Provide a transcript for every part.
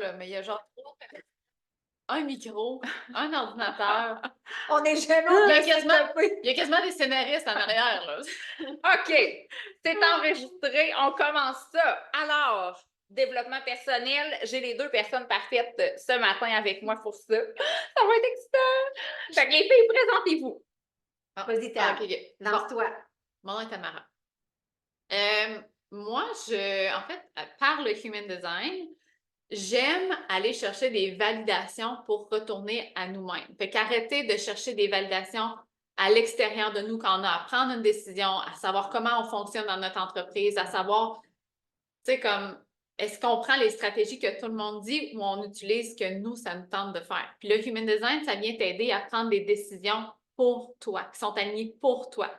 là, mais il y a genre un micro, un ordinateur. On n'est jamais Il y a au quasiment des scénaristes en arrière, là. OK, c'est enregistré. On commence ça. Alors, développement personnel, j'ai les 2 personnes parfaites ce matin avec moi pour ça. Ça va être excitant. Fait que les filles, présentez-vous. Vas-y, OK, OK. lance-toi. Mon nom est Tamara. Moi, en fait, par le Human Design, j'aime aller chercher des validations pour retourner à nous-mêmes. Fait qu'arrêter de chercher des validations à l'extérieur de nous quand on a à prendre une décision, à savoir comment on fonctionne dans notre entreprise, à savoir, tu sais, comme, est-ce qu'on prend les stratégies que tout le monde dit ou on utilise ce que nous, ça nous tente de faire. Puis le Human Design, ça vient t'aider à prendre des décisions pour toi, qui sont alignées pour toi.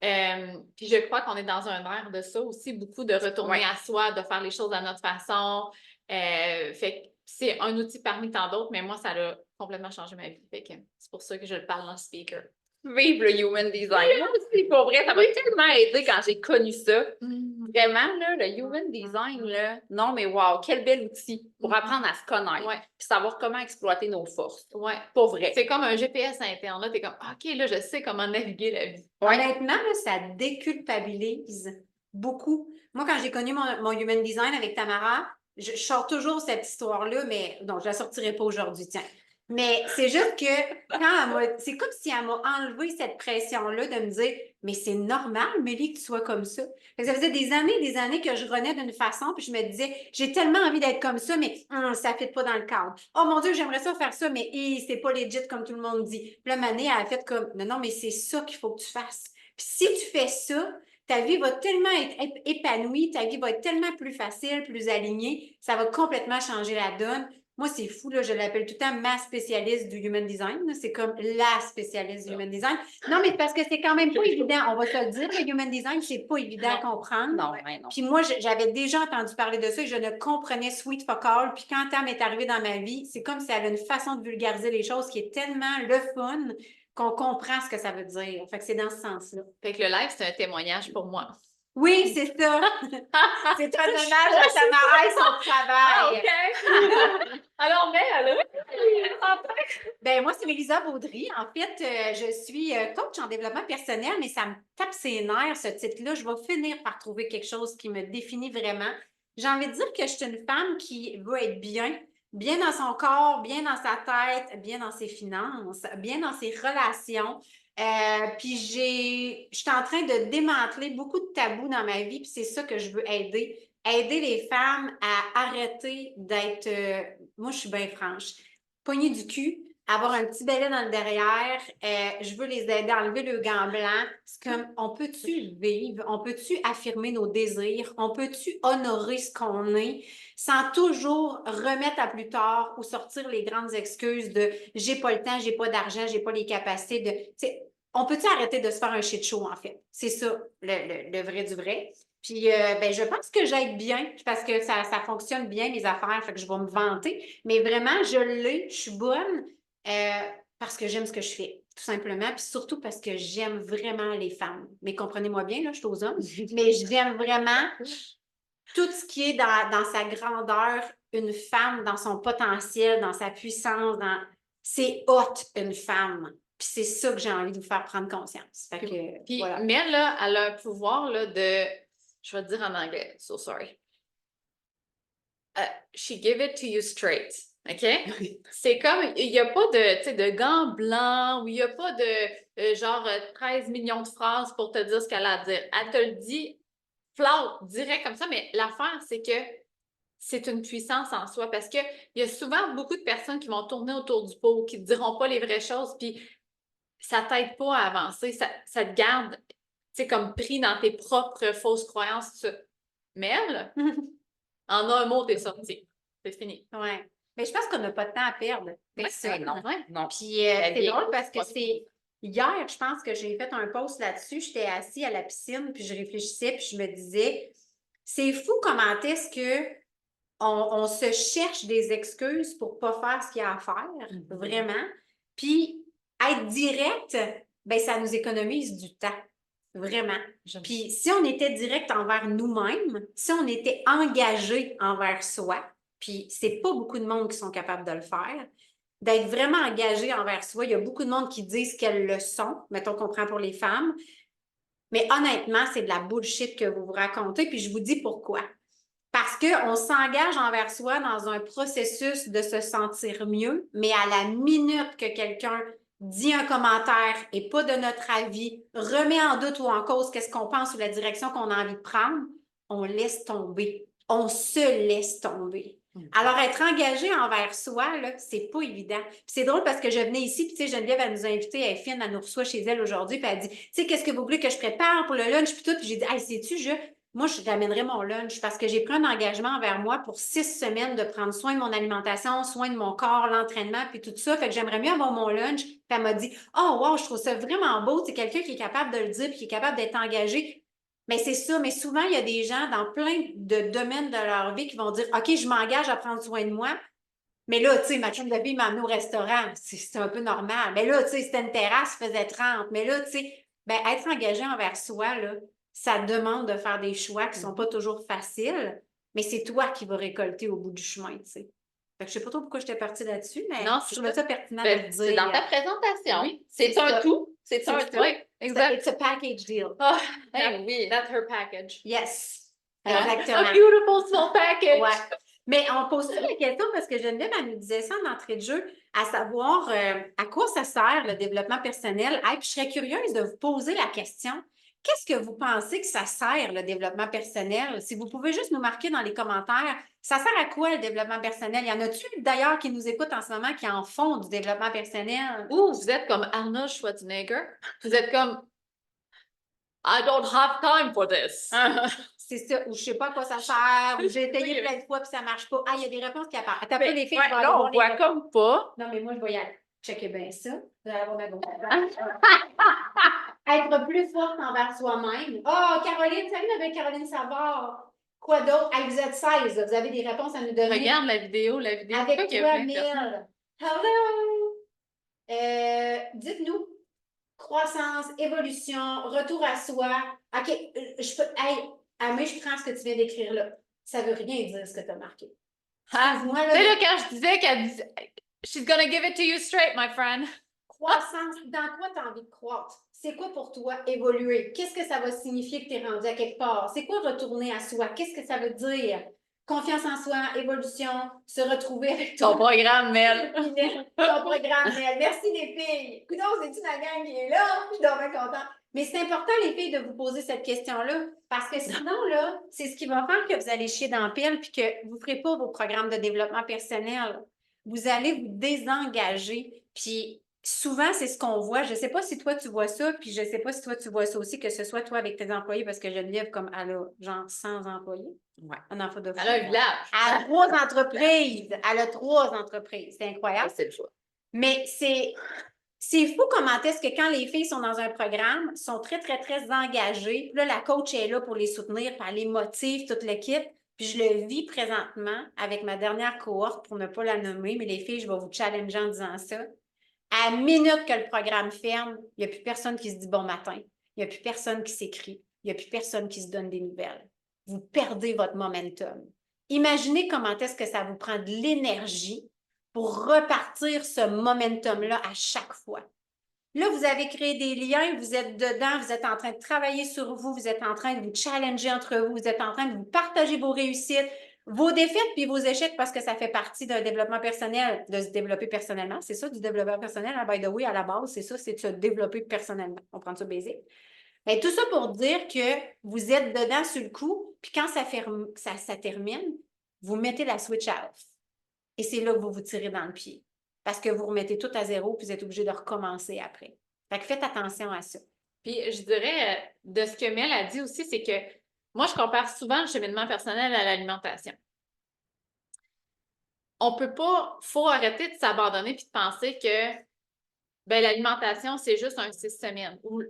Puis je crois qu'on est dans un air de ça aussi, beaucoup de retourner à soi, de faire les choses à notre façon. Fait que c'est un outil parmi tant d'autres, mais moi, ça a complètement changé ma vie. Fait que c'est pour ça que je le parle en speaker. Vive le Human Design. Moi aussi, pour vrai, ça m'a tellement aidé quand j'ai connu ça. Vraiment, là, le Human Design, là, non, mais wow, quel bel outil pour apprendre à se connaître. Ouais. Puis savoir comment exploiter nos forces. Ouais. Pour vrai. C'est comme un GPS interne. Là, t'es comme, OK, là, je sais comment naviguer la vie. Honnêtement, là, ça déculpabilise beaucoup. Moi, quand j'ai connu mon Human Design avec Tamara, je sors toujours cette histoire-là, mais non, je la sortirai pas aujourd'hui, tiens. Mais c'est juste que c'est comme si elle m'a enlevé cette pression-là de me dire, mais c'est normal, Mélie, que tu sois comme ça. Fait que ça faisait des années que je renais d'une façon, puis je me disais, j'ai tellement envie d'être comme ça, mais ça ne fit pas dans le cadre. Oh mon Dieu, j'aimerais ça faire ça, mais c'est pas legit comme tout le monde dit. Puis là, Mané, elle a fait comme, non, mais c'est ça qu'il faut que tu fasses. Puis si tu fais ça, ta vie va tellement être épanouie, ta vie va être tellement plus facile, plus alignée, ça va complètement changer la donne. Moi, c'est fou, là, je l'appelle tout le temps ma spécialiste du Human Design. C'est comme la spécialiste du Human Design. Non, mais parce que c'est quand même pas évident, on va se le dire, le Human Design, c'est pas évident à comprendre. Non, mais non. Puis moi, j'avais déjà entendu parler de ça et je ne comprenais sweet fuck all. Puis quand Tam est arrivé dans ma vie, c'est comme si elle avait une façon de vulgariser les choses qui est tellement le fun qu'on comprend ce que ça veut dire. Fait que c'est dans ce sens-là. Fait que le live, c'est un témoignage pour moi. Oui, c'est ça. C'est un hommage à Tamara et son travail. OK. Alors, Ben moi, c'est Mélisa Baudry. En fait, je suis coach en développement personnel, mais ça me tape ses nerfs, ce titre-là. Je vais finir par trouver quelque chose qui me définit vraiment. J'ai envie de dire que je suis une femme qui veut être bien, bien dans son corps, bien dans sa tête, bien dans ses finances, bien dans ses relations. Puis je suis en train de démanteler beaucoup de tabous dans ma vie, puis c'est ça que je veux aider. Aider les femmes à arrêter d'être, moi je suis bien franche, poignée du cul, avoir un petit bélet dans le derrière. Je veux les aider à enlever le gant blanc. C'est comme, on peut-tu vivre? On peut-tu affirmer nos désirs? On peut-tu honorer ce qu'on est sans toujours remettre à plus tard ou sortir les grandes excuses de j'ai pas le temps, j'ai pas d'argent, j'ai pas les capacités de. On peut-tu arrêter de se faire un shit show, en fait? C'est ça, le vrai du vrai. Puis, ben, je pense que j'aide bien parce que ça fonctionne bien, mes affaires, fait que je vais me vanter. Mais vraiment, je suis bonne parce que j'aime ce que je fais, tout simplement. Puis surtout parce que j'aime vraiment les femmes. Mais comprenez-moi bien, là, je suis aux hommes. Mais j'aime vraiment tout ce qui est dans sa grandeur, une femme, dans son potentiel, dans sa puissance, c'est hot, une femme. Puis c'est ça que j'ai envie de vous faire prendre conscience. Fait que, Puis voilà. Mel, là, elle a un pouvoir là, de... Je vais te dire en anglais. So sorry. She give it to you straight. OK? C'est comme, il n'y a pas de gants blancs ou il n'y a pas de genre 13 millions de phrases pour te dire ce qu'elle a à dire. Elle te le dit flat, direct comme ça, mais l'affaire, c'est que c'est une puissance en soi parce qu'il y a souvent beaucoup de personnes qui vont tourner autour du pot, qui ne te diront pas les vraies choses, puis ça ne t'aide pas à avancer, ça te garde comme pris dans tes propres fausses croyances. Mais elle, en un mot, t'es sorti. C'est fini. Oui. Mais je pense qu'on n'a pas de temps à perdre. C'est non. Non. Puis c'est drôle parce que c'est hier, je pense que j'ai fait un post là-dessus. J'étais assise à la piscine, puis je réfléchissais, puis je me disais, c'est fou comment est-ce que on se cherche des excuses pour pas faire ce qu'il y a à faire, vraiment. Puis être direct, ben ça nous économise du temps. Vraiment. Puis si on était direct envers nous-mêmes, si on était engagé envers soi, puis c'est pas beaucoup de monde qui sont capables de le faire, d'être vraiment engagé envers soi. Il y a beaucoup de monde qui disent qu'elles le sont, mettons qu'on prend pour les femmes, mais honnêtement, c'est de la bullshit que vous vous racontez, puis je vous dis pourquoi. Parce qu'on s'engage envers soi dans un processus de se sentir mieux, mais à la minute que quelqu'un dit un commentaire et pas de notre avis, remet en doute ou en cause qu'est-ce qu'on pense ou la direction qu'on a envie de prendre, on laisse tomber. On se laisse tomber. Alors, être engagé envers soi, là, c'est pas évident. Puis c'est drôle parce que je venais ici, puis tu sais, Geneviève, elle nous a invités, elle est fine, elle nous reçoit chez elle aujourd'hui, puis elle dit, tu sais, qu'est-ce que vous voulez que je prépare pour le lunch, puis tout, puis j'ai dit, hey, sais-tu, moi, je ramènerai mon lunch parce que j'ai pris un engagement envers moi pour 6 semaines de prendre soin de mon alimentation, soin de mon corps, l'entraînement, puis tout ça. Fait que j'aimerais mieux avoir mon lunch. Puis elle m'a dit, oh, wow, je trouve ça vraiment beau. C'est quelqu'un qui est capable de le dire, puis qui est capable d'être engagé. Mais c'est ça. Mais souvent, il y a des gens dans plein de domaines de leur vie qui vont dire, OK, je m'engage à prendre soin de moi. Mais là, tu sais, ma chum de fille m'a amené au restaurant. C'est un peu normal. Mais là, tu sais, c'était une terrasse, il faisait 30. Mais là, tu sais, ben, être engagé envers soi, là, ça demande de faire des choix qui ne sont pas toujours faciles, mais c'est toi qui vas récolter au bout du chemin, tu sais. Fait que je ne sais pas trop pourquoi j'étais partie là-dessus, mais Non, je trouvais ça pertinent Ben, de le c'est dire. dans ta présentation. Oui, C'est c'est un ça. tout. C'est un C'est tout. ça. Oui, exact. It's a package deal. Oh, Eh oui. that's her package. Yes. Hein? Exactement. A beautiful small package. Ouais. Mais on pose la question parce que Geneviève, elle nous disait ça en entrée de jeu, à savoir à quoi ça sert le développement personnel. Hey, puis je serais curieuse de vous poser la question. Qu'est-ce que vous pensez que ça sert, le développement personnel? Si vous pouvez juste nous marquer dans les commentaires, ça sert à quoi le développement personnel? Y en a-tu d'ailleurs qui nous écoutent en ce moment qui en font du développement personnel? Ou vous êtes comme Arnold Schwarzenegger. Vous êtes comme I don't have time for this. C'est ça, ou je sais pas à quoi ça sert, ou j'ai essayé plein de fois puis ça marche pas. Ah, il y a des réponses qui apparaissent. Attends, Mais, les filles, ouais, je vais aller là, voir on les voit réponses. comme pas. Non, mais moi, je vais y aller. Checkez bien ça. Vous allez avoir ma gauche. Être plus forte envers soi-même. Oh, Caroline, salut, ma belle Caroline Savard. Quoi d'autre? Hey, vous êtes 16, là. Vous avez des réponses à nous donner. Regarde la vidéo. Avec Pourquoi qu'il y a plein de 3000. personnes? Hello! Dites-nous. Croissance, évolution, retour à soi. OK, je peux. Hey, Amé, je prends ce que tu viens d'écrire là. Ça veut rien dire ce que tu as marqué. Excuse-moi, Tu sais, là. là, quand je disais qu'elle disait She's gonna give it to you straight, my friend. Croissance, dans quoi tu as envie de croître? C'est quoi pour toi évoluer? Qu'est-ce que ça va signifier que tu es rendu à quelque part? C'est quoi retourner à soi? Qu'est-ce que ça veut dire? Confiance en soi, évolution, se retrouver avec Ton ton programme, Mel. ton programme. Merci les filles. Coudonc, c'est-tu la gang qui est là? Je suis donc bien contente. Mais c'est important, les filles, de vous poser cette question-là, parce que sinon, là, c'est ce qui va faire que vous allez chier dans la pile puis que vous ne ferez pas vos programmes de développement personnel. Vous allez vous désengager. Puis souvent, c'est ce qu'on voit. Je ne sais pas si toi, tu vois ça, puis je ne sais pas si toi, tu vois ça aussi, que ce soit toi avec tes employés, parce que Geneviève, comme elle a genre 100 employés. Ouais. Un enfant de fou. Elle a un village. Elle a 3 entreprises. Elle a 3 entreprises. C'est incroyable. C'est le choix. Mais c'est fou comment est-ce que quand les filles sont dans un programme, sont très, très, très engagées. Puis là, la coach est là pour les soutenir, puis elle les motive, toute l'équipe. Puis je le vis présentement avec ma dernière cohorte, pour ne pas la nommer, mais les filles, je vais vous challenger en disant ça. À la minute que le programme ferme, il n'y a plus personne qui se dit bon matin. Il n'y a plus personne qui s'écrit. Il n'y a plus personne qui se donne des nouvelles. Vous perdez votre momentum. Imaginez comment est-ce que ça vous prend de l'énergie pour repartir ce momentum-là à chaque fois. Là, vous avez créé des liens, vous êtes dedans, vous êtes en train de travailler sur vous, vous êtes en train de vous challenger entre vous, vous êtes en train de vous partager vos réussites, vos défaites puis vos échecs parce que ça fait partie d'un développement personnel, de se développer personnellement. C'est ça, du développement personnel, hein, by the way, à la base, c'est ça, c'est de se développer personnellement. On prend ça basic. Mais tout ça pour dire que vous êtes dedans sur le coup, puis quand ça termine, vous mettez la switch off. Et c'est là que vous vous tirez dans le pied. Parce que vous remettez tout à zéro, puis vous êtes obligé de recommencer après. Fait que faites attention à ça. Puis je dirais, de ce que Mel a dit aussi, c'est que moi, je compare souvent le cheminement personnel à l'alimentation. On peut pas, faut arrêter de s'abandonner puis de penser que ben, l'alimentation, c'est juste un 6 semaines. Ou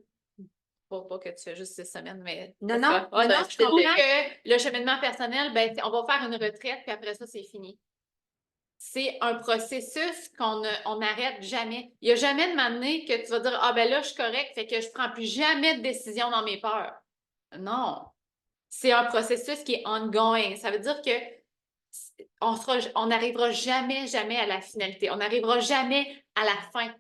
pas que tu fais juste 6 semaines, mais. Non, non, Ah, non, je je comprends. que le cheminement personnel, ben, on va faire une retraite, puis après ça, c'est fini. C'est un processus qu'on n'arrête jamais. Il n'y a jamais de moment donné que tu vas dire ah ben là, je suis correct, fait que je ne prends plus jamais de décision dans mes peurs. Non. C'est un processus qui est ongoing. Ça veut dire que on n'arrivera jamais, jamais à la finalité. On n'arrivera jamais à la fin.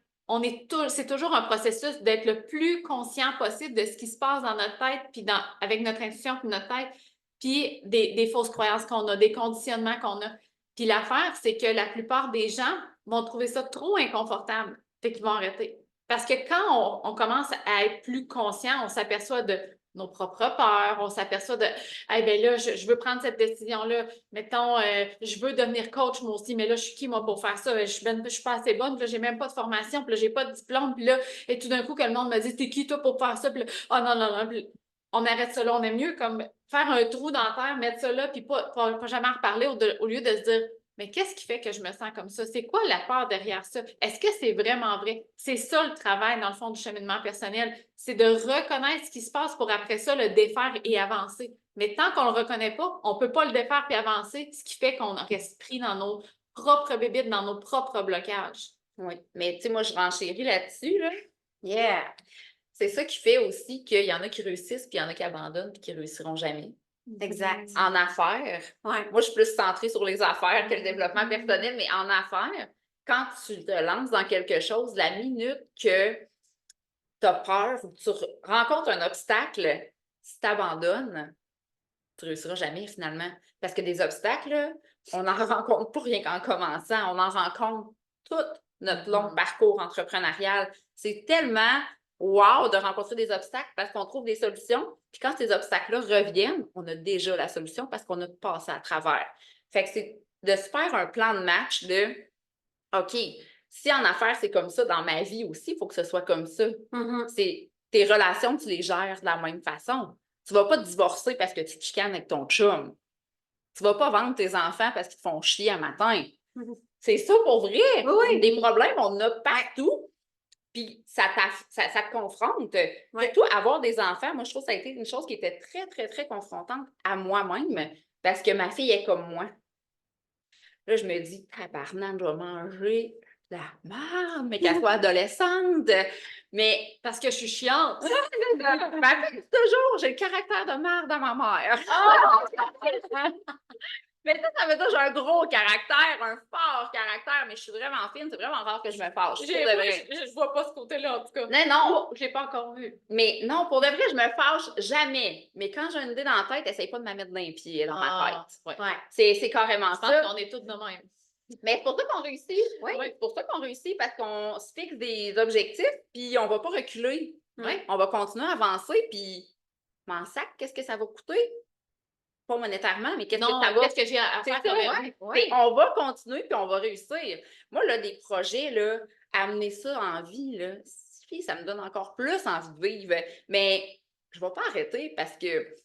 C'est toujours un processus d'être le plus conscient possible de ce qui se passe dans notre tête, puis avec notre intuition, puis notre tête, puis des fausses croyances qu'on a, des conditionnements qu'on a. Puis l'affaire, c'est que la plupart des gens vont trouver ça trop inconfortable, fait qu'ils vont arrêter. Parce que quand on commence à être plus conscient, on s'aperçoit de nos propres peurs, on s'aperçoit de eh bien là, je veux prendre cette décision-là. Mettons, je veux devenir coach moi aussi, mais là, je suis qui moi pour faire ça? Je suis pas assez bonne, puis là, j'ai même pas de formation, puis là, j'ai pas de diplôme, puis là, et tout d'un coup, que le monde me dit, t'es qui toi pour faire ça? Puis là, oh non, non, non, puis on arrête ça là. On aime mieux comme faire un trou dans la terre, mettre ça là, puis pas jamais en reparler au lieu de se dire, mais qu'est-ce qui fait que je me sens comme ça? C'est quoi la peur derrière ça? Est-ce que c'est vraiment vrai? C'est ça le travail, dans le fond, du cheminement personnel. C'est de reconnaître ce qui se passe pour après ça le défaire et avancer. Mais tant qu'on ne le reconnaît pas, on ne peut pas le défaire puis avancer, ce qui fait qu'on reste pris dans nos propres bébites, dans nos propres blocages. Oui, mais tu sais, moi, je renchéris là-dessus, là. Yeah! C'est ça qui fait aussi qu'il y en a qui réussissent, puis il y en a qui abandonnent, puis qui réussiront jamais. Exact. En affaires, Ouais. moi, je suis plus centrée sur les affaires que le développement personnel, mais en affaires, quand tu te lances dans quelque chose, la minute que tu as peur ou que tu rencontres un obstacle, si tu abandonnes, tu ne réussiras jamais finalement. Parce que des obstacles, là, on n'en rencontre pas rien qu'en commençant, on en rencontre tout notre long parcours entrepreneurial. C'est tellement wow de rencontrer des obstacles parce qu'on trouve des solutions. Puis quand ces obstacles-là reviennent, on a déjà la solution parce qu'on a passé à travers. Fait que c'est de se faire un plan de match de OK, si en affaires, c'est comme ça, dans ma vie aussi, il faut que ce soit comme ça. C'est tes relations, tu les gères de la même façon. Tu ne vas pas te divorcer parce que tu te chicanes avec ton chum. Tu ne vas pas vendre tes enfants parce qu'ils te font chier à matin. C'est ça pour vrai. Oui. Des problèmes, on en a partout. Puis ça te confronte. Surtout avoir des enfants, moi, je trouve que ça a été une chose qui était très, très, très confrontante à moi-même parce que ma fille est comme moi. Là, je me dis, tabarnak, je vais manger la merde, mais qu'elle soit adolescente. Mais parce que je suis chiante. ma fille dit toujours, j'ai le caractère de merde à ma mère. Mais ça veut dire que j'ai un gros caractère, un fort caractère, mais je suis vraiment fine. C'est vraiment rare que je me fâche. Je vois pas ce côté-là, en tout cas. Non. Je l'ai pas encore vu. Mais non, pour de vrai, je me fâche jamais. Mais quand j'ai une idée dans la tête, essaye pas de me mettre dans les pieds, dans ma tête. Ouais. C'est carrément Je pense ça. qu'on est toutes de même. Mais c'est pour ça qu'on réussit. Oui, c'est pour ça qu'on réussit parce qu'on se fixe des objectifs, puis on va pas reculer. On va continuer à avancer, puis m'en sac, qu'est-ce que ça va coûter? Pas monétairement, mais qu'est-ce que ça va... Qu'est-ce que j'ai à faire On va continuer, puis on va réussir. Moi, là, des projets, là, amener ça en vie, là, ça me donne encore plus envie de vivre. Mais je ne vais pas arrêter parce que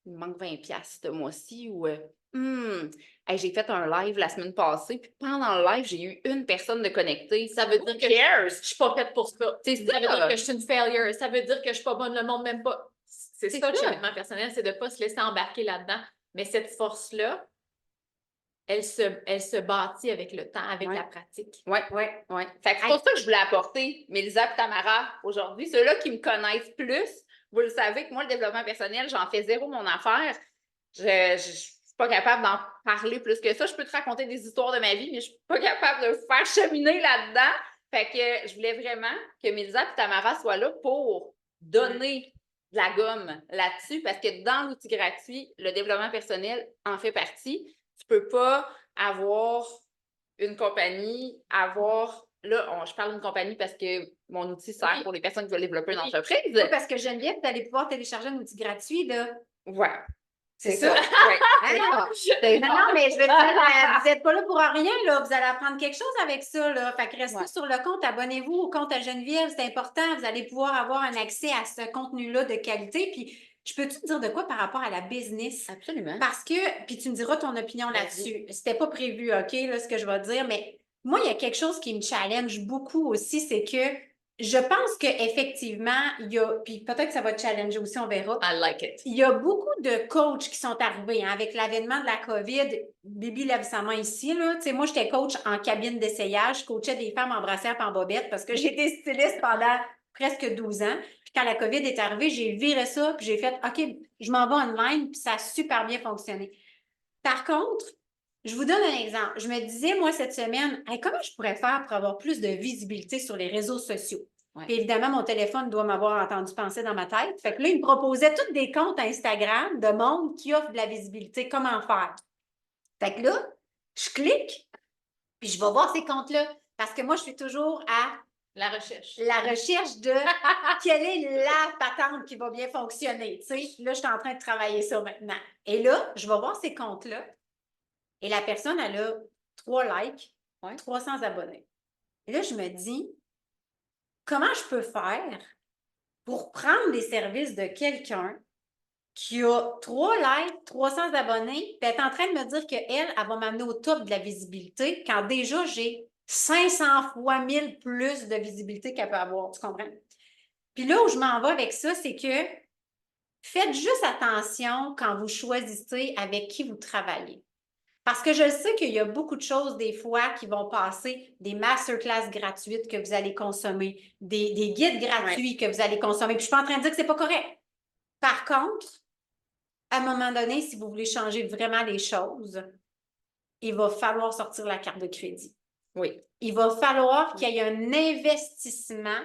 il me manque 20$ ce mois-ci ou hey, j'ai fait un live la semaine passée, puis pendant le live, j'ai eu une personne de connectée. Ça veut dire que je suis pas faite pour ça. Ça veut dire que je suis une failure. Ça veut dire que je suis pas bonne, le monde m'aime pas. C'est ça, le cheminement personnel, c'est de ne pas se laisser embarquer là-dedans. Mais cette force-là, elle se bâtit avec le temps, avec la pratique. Oui. C'est pour ça que je voulais apporter Mélisa et Tamara aujourd'hui. Ceux-là qui me connaissent plus, vous le savez que moi, le développement personnel, j'en fais zéro mon affaire. Je suis pas capable d'en parler plus que ça. Je peux te raconter des histoires de ma vie, mais je suis pas capable de vous faire cheminer là-dedans. Fait que je voulais vraiment que Mélisa et Tamara soient là pour donner de la gomme là-dessus, parce que dans l'outil gratuit, le développement personnel en fait partie. Tu peux pas avoir une compagnie, là, je parle d'une compagnie parce que mon outil sert pour les personnes qui veulent développer une entreprise. Oui, parce que Geneviève, vous allez pouvoir télécharger un outil gratuit, là. Ouais. C'est ça. Non, mais je veux dire, vous n'êtes pas là pour rien, là. Vous allez apprendre quelque chose avec ça, là. Fait que restez sur le compte, abonnez-vous au compte à Geneviève, c'est important. Vous allez pouvoir avoir un accès à ce contenu-là de qualité. Puis, je peux-tu te dire de quoi par rapport à la business? Absolument. Parce que, puis tu me diras ton opinion là-dessus. C'était pas prévu, OK, là, ce que je vais dire, mais moi, il y a quelque chose qui me challenge beaucoup aussi, c'est que je pense qu'effectivement, il y a, puis peut-être que ça va te challenger aussi, on verra. I like it. Il y a beaucoup de coachs qui sont arrivés avec l'avènement de la COVID. Bibi lève sa main ici, là. Tu sais, moi, j'étais coach en cabine d'essayage. Je coachais des femmes en brassière et en bobette parce que j'ai été styliste pendant presque 12 ans. Puis quand la COVID est arrivée, j'ai viré ça, puis j'ai fait « OK, je m'en vais online », puis ça a super bien fonctionné. Par contre, je vous donne un exemple. Je me disais, moi, cette semaine, hey, comment je pourrais faire pour avoir plus de visibilité sur les réseaux sociaux? Ouais. Puis évidemment, mon téléphone doit m'avoir entendu penser dans ma tête. Fait que là, il me proposait tous des comptes Instagram de monde qui offrent de la visibilité. Comment faire? Fait que là, je clique, puis je vais voir ces comptes-là. Parce que moi, je suis toujours à La recherche. la recherche de quelle est la patente qui va bien fonctionner. Tu sais, là, je suis en train de travailler ça maintenant. Et là, je vais voir ces comptes-là. Et la personne, elle a 3 likes, 300 abonnés. Et là, je me dis, comment je peux faire pour prendre les services de quelqu'un qui a 3 likes, 300 abonnés, puis être en train de me dire qu'elle, elle va m'amener au top de la visibilité quand déjà j'ai 500 fois 1000 plus de visibilité qu'elle peut avoir. Tu comprends? Puis là où je m'en vais avec ça, c'est que faites juste attention quand vous choisissez avec qui vous travaillez. Parce que je sais qu'il y a beaucoup de choses des fois qui vont passer, des masterclass gratuites que vous allez consommer, des guides gratuits que vous allez consommer. Puis je ne suis pas en train de dire que ce n'est pas correct. Par contre, à un moment donné, si vous voulez changer vraiment les choses, il va falloir sortir la carte de crédit. Oui. Il va falloir qu'il y ait un investissement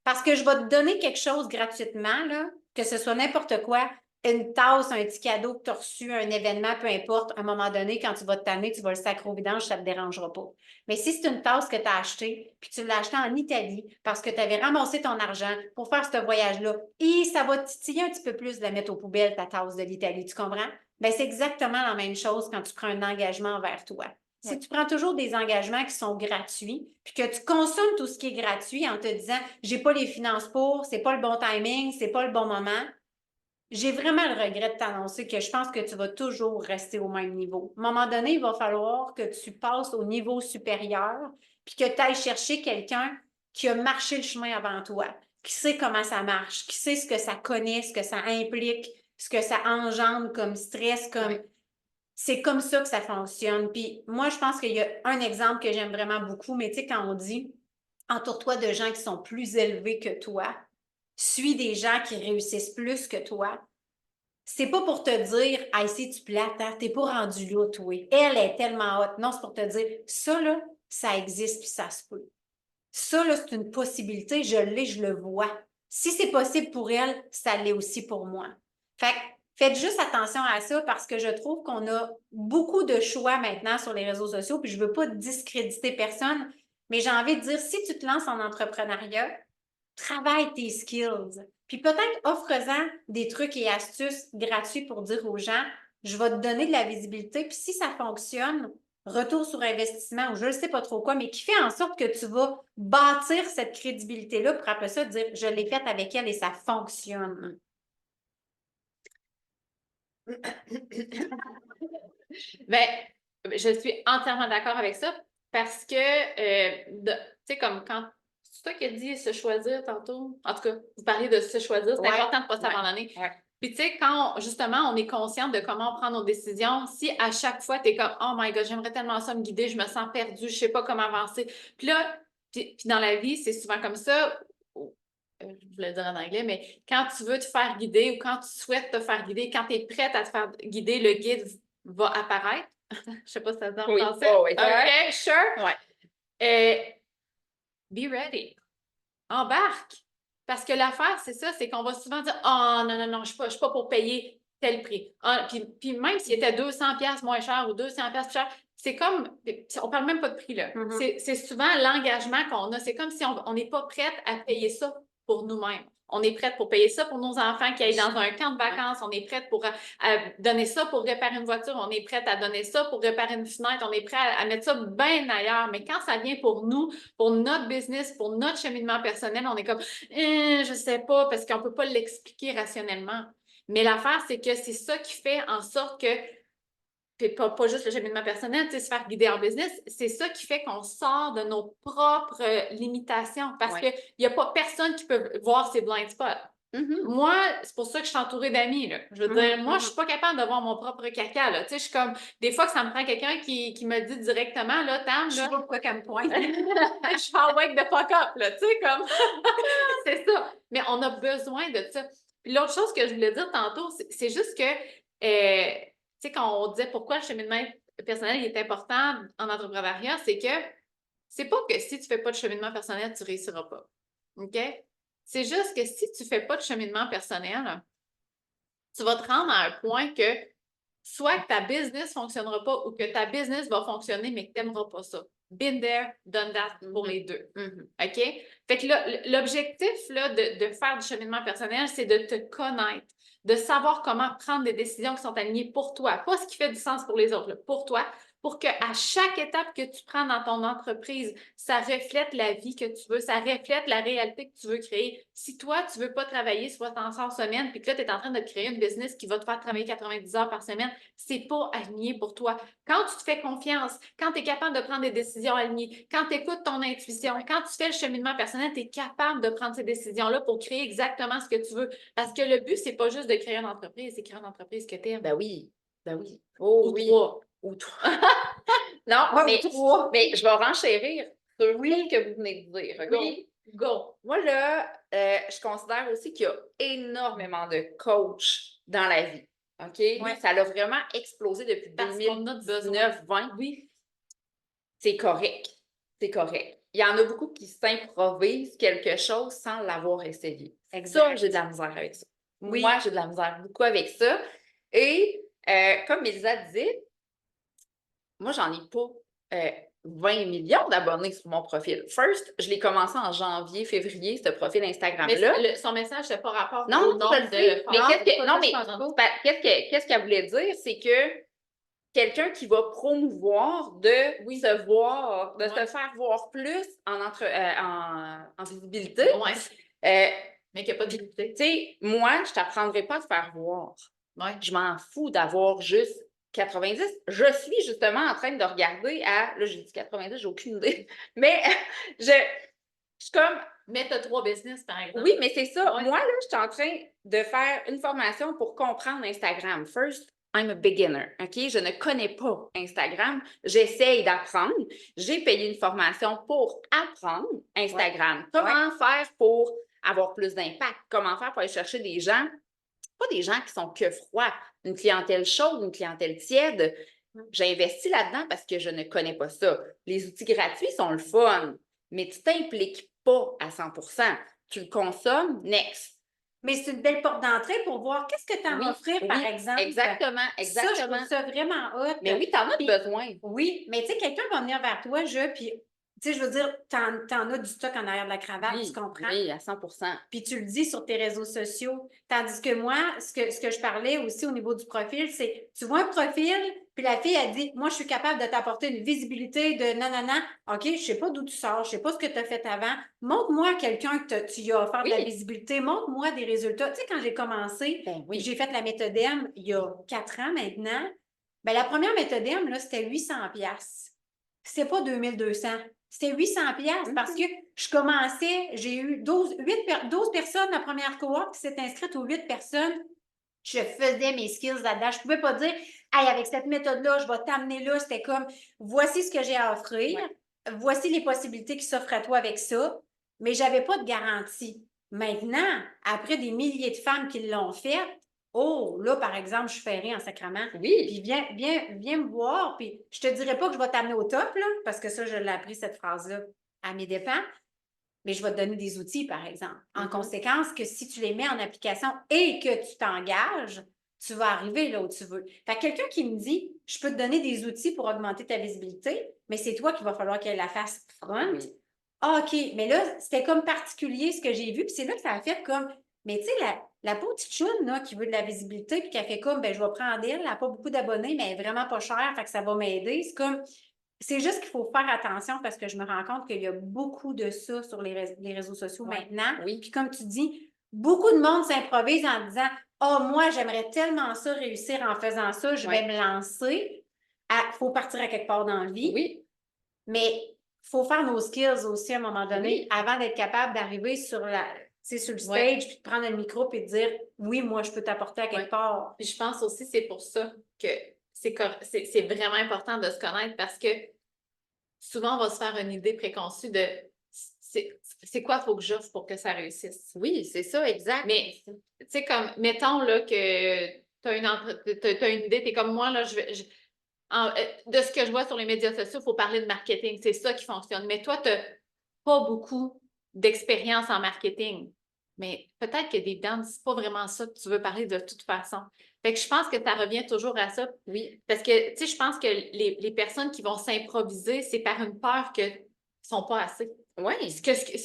parce que je vais te donner quelque chose gratuitement, là, que ce soit n'importe quoi, une tasse, un petit cadeau que tu as reçu, un événement, peu importe, à un moment donné, quand tu vas te tanner, tu vas le sacrer au vidange, ça ne te dérangera pas. Mais si c'est une tasse que tu as achetée, puis tu l'as achetée en Italie parce que tu avais ramassé ton argent pour faire ce voyage-là, et ça va te titiller un petit peu plus de la mettre aux poubelles, ta tasse de l'Italie, tu comprends? Bien, c'est exactement la même chose quand tu prends un engagement envers toi. Si tu prends toujours des engagements qui sont gratuits, puis que tu consommes tout ce qui est gratuit en te disant j'ai pas les finances pour, c'est pas le bon timing, c'est pas le bon moment, j'ai vraiment le regret de t'annoncer que je pense que tu vas toujours rester au même niveau. À un moment donné, il va falloir que tu passes au niveau supérieur, puis que tu ailles chercher quelqu'un qui a marché le chemin avant toi, qui sait comment ça marche, qui sait ce que ça connaît, ce que ça implique, ce que ça engendre comme stress, comme c'est comme ça que ça fonctionne. Puis moi, je pense qu'il y a un exemple que j'aime vraiment beaucoup, mais tu sais, quand on dit entoure-toi de gens qui sont plus élevés que toi, suis des gens qui réussissent plus que toi, c'est pas pour te dire hey, si tu plates, hein, t'es pas rendu là, toi. Elle est tellement haute. Non, c'est pour te dire ça, là, ça existe puis ça se peut. Ça, là, c'est une possibilité, je l'ai, je le vois. Si c'est possible pour elle, ça l'est aussi pour moi. Fait que faites juste attention à ça parce que je trouve qu'on a beaucoup de choix maintenant sur les réseaux sociaux, puis je ne veux pas discréditer personne, mais j'ai envie de dire, si tu te lances en entrepreneuriat, travaille tes skills. Puis peut-être offre-en des trucs et astuces gratuits pour dire aux gens, je vais te donner de la visibilité, puis si ça fonctionne, retour sur investissement ou je ne sais pas trop quoi, mais qui fait en sorte que tu vas bâtir cette crédibilité-là pour après ça dire je l'ai faite avec elle et ça fonctionne. Ben, je suis entièrement d'accord avec ça parce que, tu sais, comme quand c'est toi qui as dit se choisir tantôt, en tout cas, vous parliez de se choisir, c'est important de ne pas s'abandonner. Ouais. Puis, tu sais, quand justement on est consciente de comment prendre nos décisions, si à chaque fois tu es comme oh my God, j'aimerais tellement ça me guider, je me sens perdue, je ne sais pas comment avancer. Puis là, puis dans la vie, c'est souvent comme ça. Je voulais le dire en anglais, mais quand tu veux te faire guider ou quand tu souhaites te faire guider, quand tu es prête à te faire guider, le guide va apparaître. Je ne sais pas si ça se dit en français. Oh, oui. OK, sure. Ouais. Be ready. Embarque. Parce que l'affaire, c'est ça, c'est qu'on va souvent dire oh non, non, non, je ne suis pas pour payer tel prix. Ah, puis même s'il était 200$ moins cher ou 200$ plus cher, c'est comme, on ne parle même pas de prix là. C'est souvent l'engagement qu'on a. C'est comme si on n'est pas prête à payer ça pour nous-mêmes. On est prête pour payer ça pour nos enfants qui aillent dans un camp de vacances. On est prête pour donner ça pour réparer une voiture. On est prête à donner ça pour réparer une fenêtre. On est prêt à mettre ça bien ailleurs. Mais quand ça vient pour nous, pour notre business, pour notre cheminement personnel, on est comme je sais pas parce qu'on peut pas l'expliquer rationnellement. Mais l'affaire, c'est que c'est ça qui fait en sorte que puis pas juste le cheminement personnel, tu sais, se faire guider en business, c'est ça qui fait qu'on sort de nos propres limitations parce qu'il n'y a pas personne qui peut voir ses blind spots. Moi, c'est pour ça que je suis entourée d'amis, là. Je veux dire, moi, je suis pas capable de voir mon propre caca, là. Tu sais, je suis comme, des fois que ça me prend quelqu'un qui me dit directement, là, Tam, là. Je sais pas pourquoi qu'elle me pointe. Je suis en wake de fuck up, là, tu sais, comme. C'est ça. Mais on a besoin de ça. Puis l'autre chose que je voulais dire tantôt, c'est juste que sais, quand on disait pourquoi le cheminement personnel est important en entrepreneuriat, c'est que c'est pas que si tu fais pas de cheminement personnel, tu réussiras pas. OK? C'est juste que si tu fais pas de cheminement personnel, tu vas te rendre à un point que soit que ta business ne fonctionnera pas ou que ta business va fonctionner, mais que tu n'aimeras pas ça. Been there, done that pour les deux. OK? Fait que là, l'objectif là, de faire du cheminement personnel, c'est de te connaître, de savoir comment prendre des décisions qui sont alignées pour toi, pas ce qui fait du sens pour les autres, là, pour toi, pour qu'à chaque étape que tu prends dans ton entreprise, ça reflète la vie que tu veux, ça reflète la réalité que tu veux créer. Si toi, tu ne veux pas travailler 60 heures semaine, puis que là, tu es en train de créer une business qui va te faire travailler 90 heures par semaine, c'est pas aligné pour toi. Quand tu te fais confiance, quand tu es capable de prendre des décisions alignées, quand tu écoutes ton intuition, quand tu fais le cheminement personnel, tu es capable de prendre ces décisions-là pour créer exactement ce que tu veux. Parce que le but, c'est pas juste de créer une entreprise, c'est créer une entreprise que tu aimes. Ben oui. Oh, Ou oui. trois. Ou trois. Non, mais je vais renchérir sur ce que vous venez de dire. OK? Oui. Go. Moi, là, je considère aussi qu'il y a énormément de coachs dans la vie. OK? Ouais. Ça l'a vraiment explosé depuis Parce qu'on a besoin. 2019-20. Oui. C'est correct. C'est correct. Il y en a beaucoup qui s'improvisent quelque chose sans l'avoir essayé. Ça, j'ai de la misère avec ça. Oui. Moi, j'ai de la misère beaucoup avec ça. Et comme Mélisa disait, moi, j'en ai pas 20 millions d'abonnés sur mon profil. First, je l'ai commencé en janvier, février, ce profil Instagram-là. Mais son message n'a pas rapport Non, au nombre je le sais. de Mais followers. qu'est-ce qu'elle voulait dire, c'est que quelqu'un qui va promouvoir de se voir, de se faire voir plus en visibilité. Ouais. Mais qu'il n'y a pas de visibilité. Tu sais, moi, je ne t'apprendrai pas à te faire voir. Ouais. Je m'en fous d'avoir juste 90. Je suis justement en train de regarder à... Là, j'ai dit 90, j'ai aucune idée. Mais je suis comme... Mais tu as 3 business, par exemple. Oui, mais c'est ça. Ouais. Moi, là, je suis en train de faire une formation pour comprendre Instagram. First, I'm a beginner, OK? Je ne connais pas Instagram. J'essaye d'apprendre. J'ai payé une formation pour apprendre Instagram. Ouais. Comment faire pour avoir plus d'impact? Comment faire pour aller chercher des gens, pas des gens qui sont que froids, une clientèle chaude, une clientèle tiède. J'ai investi là-dedans parce que je ne connais pas ça. Les outils gratuits sont le fun, mais tu ne t'impliques pas à 100%. Tu le consommes, next. Mais c'est une belle porte d'entrée pour voir qu'est-ce que tu as à offrir, par exemple. Exactement. Ça, je trouve ça vraiment hot. Mais oui, tu en as besoin. Oui, mais tu sais, quelqu'un va venir vers toi, puis tu sais, je veux dire, t'en as du stock en arrière de la cravate, tu comprends? Oui, à 100%. Puis tu le dis sur tes réseaux sociaux. Tandis que moi, ce que je parlais aussi au niveau du profil, c'est, tu vois un profil, puis la fille a dit, moi, je suis capable de t'apporter une visibilité de nanana. OK, je sais pas d'où tu sors, je sais pas ce que tu as fait avant. Montre-moi quelqu'un que tu y as offert de la visibilité. Montre-moi des résultats. Tu sais, quand j'ai commencé, j'ai fait la méthode M il y a 4 ans maintenant. Bien, la première méthode M, là, c'était 800$. C'était pas 2200$. C'était 800$ parce que je commençais, j'ai eu 12 personnes la première cohorte qui s'est inscrite aux 8 personnes. Je faisais mes skills là-dedans. Je ne pouvais pas dire, hey, avec cette méthode-là, je vais t'amener là. C'était comme, voici ce que j'ai à offrir. Voici les possibilités qui s'offrent à toi avec ça. Mais je n'avais pas de garantie. Maintenant, après des milliers de femmes qui l'ont fait, oh, là, par exemple, je suis ferrée en sacrament. Oui. Puis viens me voir. Puis je te dirais pas que je vais t'amener au top, là, parce que ça, je l'ai appris, cette phrase-là, à mes dépens. Mais je vais te donner des outils, par exemple. En conséquence, que si tu les mets en application et que tu t'engages, tu vas arriver là où tu veux. Fait que quelqu'un qui me dit, je peux te donner des outils pour augmenter ta visibilité, mais c'est toi qu'il va falloir qu'elle la fasse front. Oui. Ah, OK, mais là, c'était comme particulier ce que j'ai vu. Puis c'est là que ça a fait comme, mais tu sais, la petite choune là, qui veut de la visibilité, puis qui a fait comme, ben je vais prendre elle, elle n'a pas beaucoup d'abonnés, mais elle est vraiment pas chère, fait que ça va m'aider. C'est comme, c'est juste qu'il faut faire attention parce que je me rends compte qu'il y a beaucoup de ça sur les réseaux sociaux maintenant. Oui. Puis comme tu dis, beaucoup de monde s'improvise en disant, oh, moi, j'aimerais tellement ça réussir en faisant ça, je vais me lancer. Il faut partir à quelque part dans la vie. Oui. Mais il faut faire nos skills aussi à un moment donné avant d'être capable d'arriver sur sur le stage, puis de prendre le micro et de dire oui, moi, je peux t'apporter à quelque part. Puis je pense aussi c'est pour ça que c'est vraiment important de se connaître parce que souvent, on va se faire une idée préconçue de c'est quoi il faut que j'offre pour que ça réussisse. Oui, c'est ça, exact. Mais, tu sais, comme, mettons là que t'as une idée, t'es comme moi, là, de ce que je vois sur les médias sociaux, il faut parler de marketing. C'est ça qui fonctionne. Mais toi, tu n'as pas beaucoup d'expérience en marketing. Mais peut-être que des dents, c'est pas vraiment ça que tu veux parler de toute façon. Fait que je pense que ça revient toujours à ça. Oui. Parce que, tu sais, je pense que les personnes qui vont s'improviser, c'est par une peur qu'ils ne sont pas assez. Oui. Ce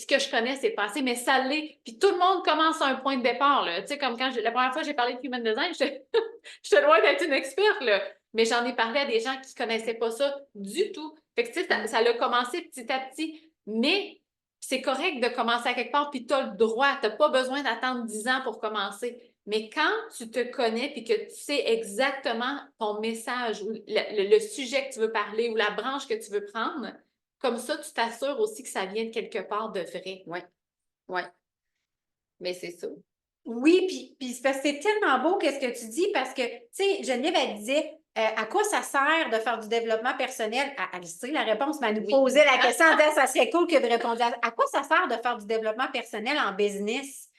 que je connais, c'est pas assez, mais ça l'est. Puis tout le monde commence à un point de départ, là. Tu sais, comme la première fois que j'ai parlé de human design, j'étais loin d'être une experte, là. Mais j'en ai parlé à des gens qui ne connaissaient pas ça du tout. Fait que, tu sais, ça a commencé petit à petit. Mais c'est correct de commencer à quelque part, puis tu as le droit. Tu n'as pas besoin d'attendre 10 ans pour commencer. Mais quand tu te connais puis que tu sais exactement ton message ou le sujet que tu veux parler ou la branche que tu veux prendre, comme ça, tu t'assures aussi que ça vient de quelque part de vrai. Oui. Oui. Mais c'est ça. Oui, puis c'est parce que c'est tellement beau qu'est-ce que tu dis parce que, tu sais, Geneviève, elle disait, à quoi ça sert de faire du développement personnel? Elle sait la réponse, mais elle nous Oui. posait la question en disant, ça serait cool que vous répondiez à quoi ça sert de faire du développement personnel en business?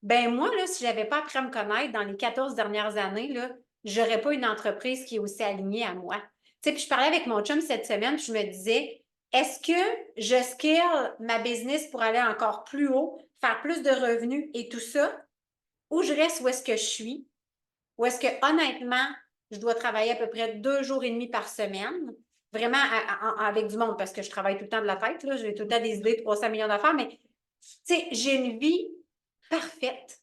Ben moi, là, si je n'avais pas appris à me connaître dans les 14 dernières années, là, je n'aurais pas une entreprise qui est aussi alignée à moi. Tu sais, puis je parlais avec mon chum cette semaine, puis je me disais, est-ce que je scale ma business pour aller encore plus haut, faire plus de revenus et tout ça? Ou je reste où est-ce que je suis, ou est-ce que honnêtement, je dois travailler à peu près 2 jours et demi par semaine, vraiment avec du monde, parce que je travaille tout le temps de la tête, là, j'ai tout le temps des idées de 300 millions d'affaires, mais tu sais, j'ai une vie parfaite.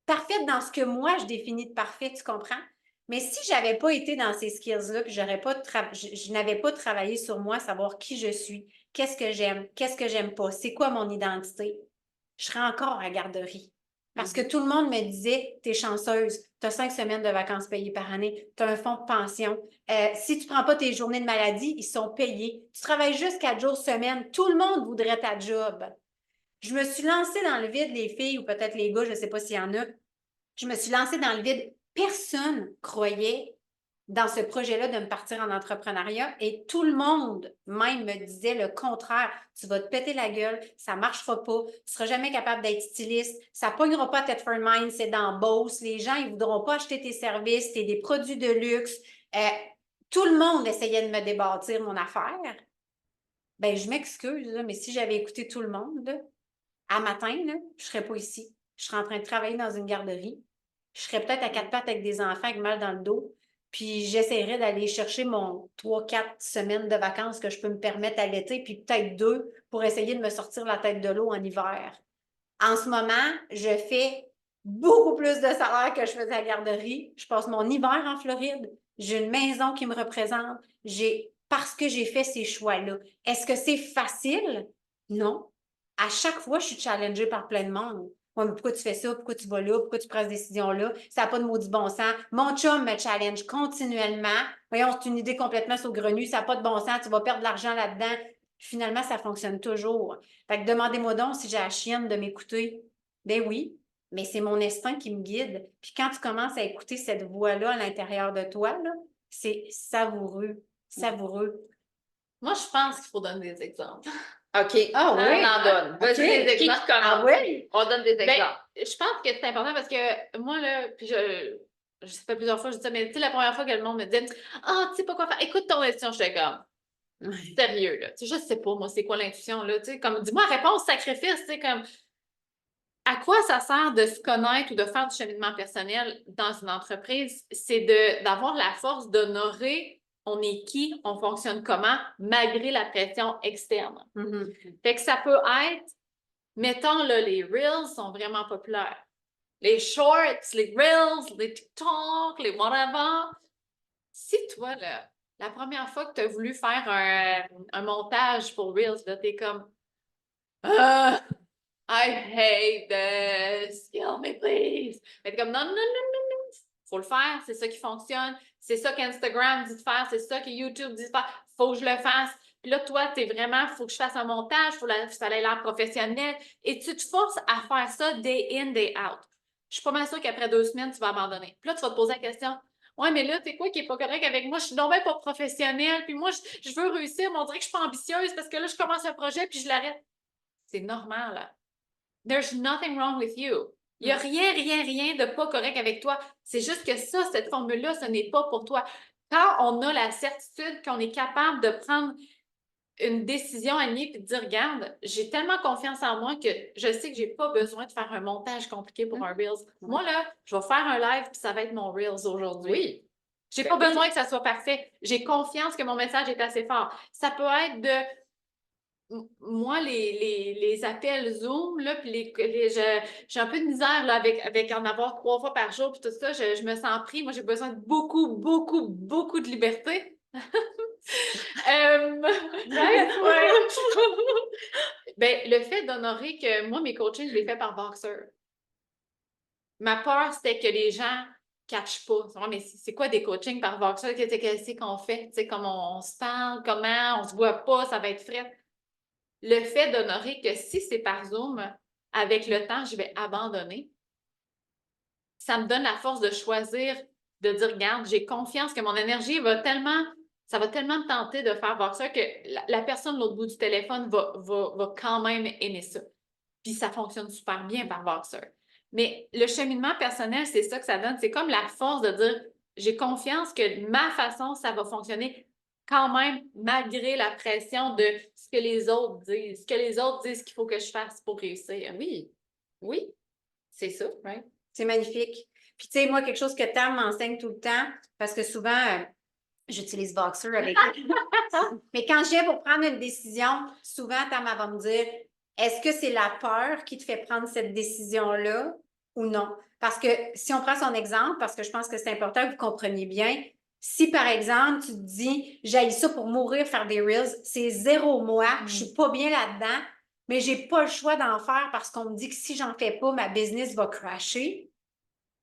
Parfaite dans ce que moi, je définis de parfait, tu comprends? Mais si je n'avais pas été dans ces skills-là, puis je n'avais pas travaillé sur moi, savoir qui je suis, qu'est-ce que j'aime pas, c'est quoi mon identité, je serais encore à garderie. Parce que tout le monde me disait, t'es chanceuse, tu as 5 semaines de vacances payées par année, tu as un fonds de pension. Si tu ne prends pas tes journées de maladie, ils sont payés. Tu travailles juste 4 jours semaine. Tout le monde voudrait ta job. Je me suis lancée dans le vide, les filles, ou peut-être les gars, je ne sais pas s'il y en a. Je me suis lancée dans le vide. Personne croyait dans ce projet-là de me partir en entrepreneuriat et tout le monde même me disait le contraire. Tu vas te péter la gueule, ça ne marchera pas, tu ne seras jamais capable d'être styliste, ça ne pognera pas Thetford Mind, c'est dans Beauce, les gens ils ne voudront pas acheter tes services, tu es des produits de luxe. Tout le monde essayait de me débâtir mon affaire. Ben, je m'excuse, mais si j'avais écouté tout le monde, là, à matin, là, je ne serais pas ici. Je serais en train de travailler dans une garderie. Je serais peut-être à 4 pattes avec des enfants avec mal dans le dos. Puis j'essaierais d'aller chercher mon 3-4 semaines de vacances que je peux me permettre à l'été, puis peut-être 2 pour essayer de me sortir la tête de l'eau en hiver. En ce moment, je fais beaucoup plus de salaire que je faisais à la garderie. Je passe mon hiver en Floride. J'ai une maison qui me représente. Parce que j'ai fait ces choix-là. Est-ce que c'est facile? Non. À chaque fois, je suis challengée par plein de monde. Ouais, mais pourquoi tu fais ça? Pourquoi tu vas là? Pourquoi tu prends cette décision-là? Ça n'a pas de maudit bon sens. Mon chum me challenge continuellement. Voyons, c'est une idée complètement saugrenue. Ça n'a pas de bon sens. Tu vas perdre de l'argent là-dedans. Finalement, ça fonctionne toujours. Fait que demandez-moi donc si j'ai la chienne de m'écouter. Ben oui, mais c'est mon instinct qui me guide. Puis quand tu commences à écouter cette voix-là à l'intérieur de toi, là, c'est savoureux, savoureux. Moi, je pense qu'il faut donner des exemples. OK. Ah On oui? en donne. Vas-y, OK. des Qui exemples. Commence. Ah oui? On donne des Ben, exemples. je pense que c'est important parce que moi, là, puis je sais pas plusieurs fois, je dis ça, mais tu sais, la première fois que le monde me dit ah, tu sais pas quoi faire, écoute ton intuition, je suis comme sérieux, là. Tu sais, je sais pas, moi, c'est quoi l'intuition, là. Tu sais, comme dis-moi réponse, sacrifice, tu sais, comme à quoi ça sert de se connaître ou de faire du cheminement personnel dans une entreprise? C'est d'avoir la force d'honorer on est qui, on fonctionne comment, malgré la pression externe. Fait que ça peut être, mettons, là, les Reels sont vraiment populaires. Les Shorts, les Reels, les TikTok, les whatever. Si toi, là, la première fois que tu as voulu faire un montage pour Reels, là, t'es comme I hate this, kill me please. Mais t'es comme non, non, non, non, non. Faut le faire, c'est ça qui fonctionne. C'est ça qu'Instagram dit de faire, c'est ça que YouTube dit de faire. Faut que je le fasse. Puis là, toi, t'es vraiment, faut que je fasse un montage, ça ait l'air professionnel. Et tu te forces à faire ça day in, day out. Je suis pas mal sûre qu'après 2 semaines, tu vas abandonner. Puis là, tu vas te poser la question. Ouais, mais là, t'es quoi qui est pas correct avec moi? Je suis non même pas professionnelle. Puis moi, je veux réussir, mais on dirait que je suis pas ambitieuse parce que là, je commence un projet puis je l'arrête. C'est normal, là. There's nothing wrong with you. Il n'y a rien de pas correct avec toi. C'est juste que ça, cette formule-là, ce n'est pas pour toi. Quand on a la certitude qu'on est capable de prendre une décision alignée et de dire, regarde, j'ai tellement confiance en moi que je sais que j'ai pas besoin de faire un montage compliqué pour un Reels. Moi, là, je vais faire un live puis ça va être mon Reels aujourd'hui. Oui. J'ai pas besoin que ça soit parfait. J'ai confiance que mon message est assez fort. Ça peut être moi, les appels Zoom, là, puis j'ai un peu de misère là, avec en avoir 3 fois par jour, puis tout ça, je me sens pris. Moi, j'ai besoin de beaucoup de liberté. Ouais. Ben, le fait d'honorer que moi, mes coachings, je les fais par Voxer. Ma peur, c'était que les gens catchent pas. Ouais, mais c'est quoi des coachings par Voxer? Qu'est-ce qu'on fait? Tu sais, comment on se parle, comment on se voit pas, ça va être frais. Le fait d'honorer que si c'est par Zoom, avec le temps, je vais abandonner, ça me donne la force de choisir, de dire, regarde, j'ai confiance que mon énergie ça va tellement me tenter de faire Voxer que la personne de l'autre bout du téléphone va quand même aimer ça. Puis ça fonctionne super bien par Voxer. Mais le cheminement personnel, c'est ça que ça donne. C'est comme la force de dire, j'ai confiance que ma façon, ça va fonctionner quand même, malgré la pression de ce que les autres disent, ce que les autres disent qu'il faut que je fasse pour réussir. Oui, c'est ça, right? C'est magnifique. Puis, tu sais, moi, quelque chose que Tam m'enseigne tout le temps, parce que souvent, j'utilise Voxer avec mais quand je viens pour prendre une décision, souvent, Tam elle va me dire, est-ce que c'est la peur qui te fait prendre cette décision-là ou non? Parce que si on prend son exemple, parce que je pense que c'est important que vous compreniez bien, si par exemple, tu te dis, j'haïs ça pour mourir, faire des Reels, c'est 0 moi, je suis pas bien là-dedans, mais j'ai pas le choix d'en faire parce qu'on me dit que si j'en fais pas, ma business va crasher.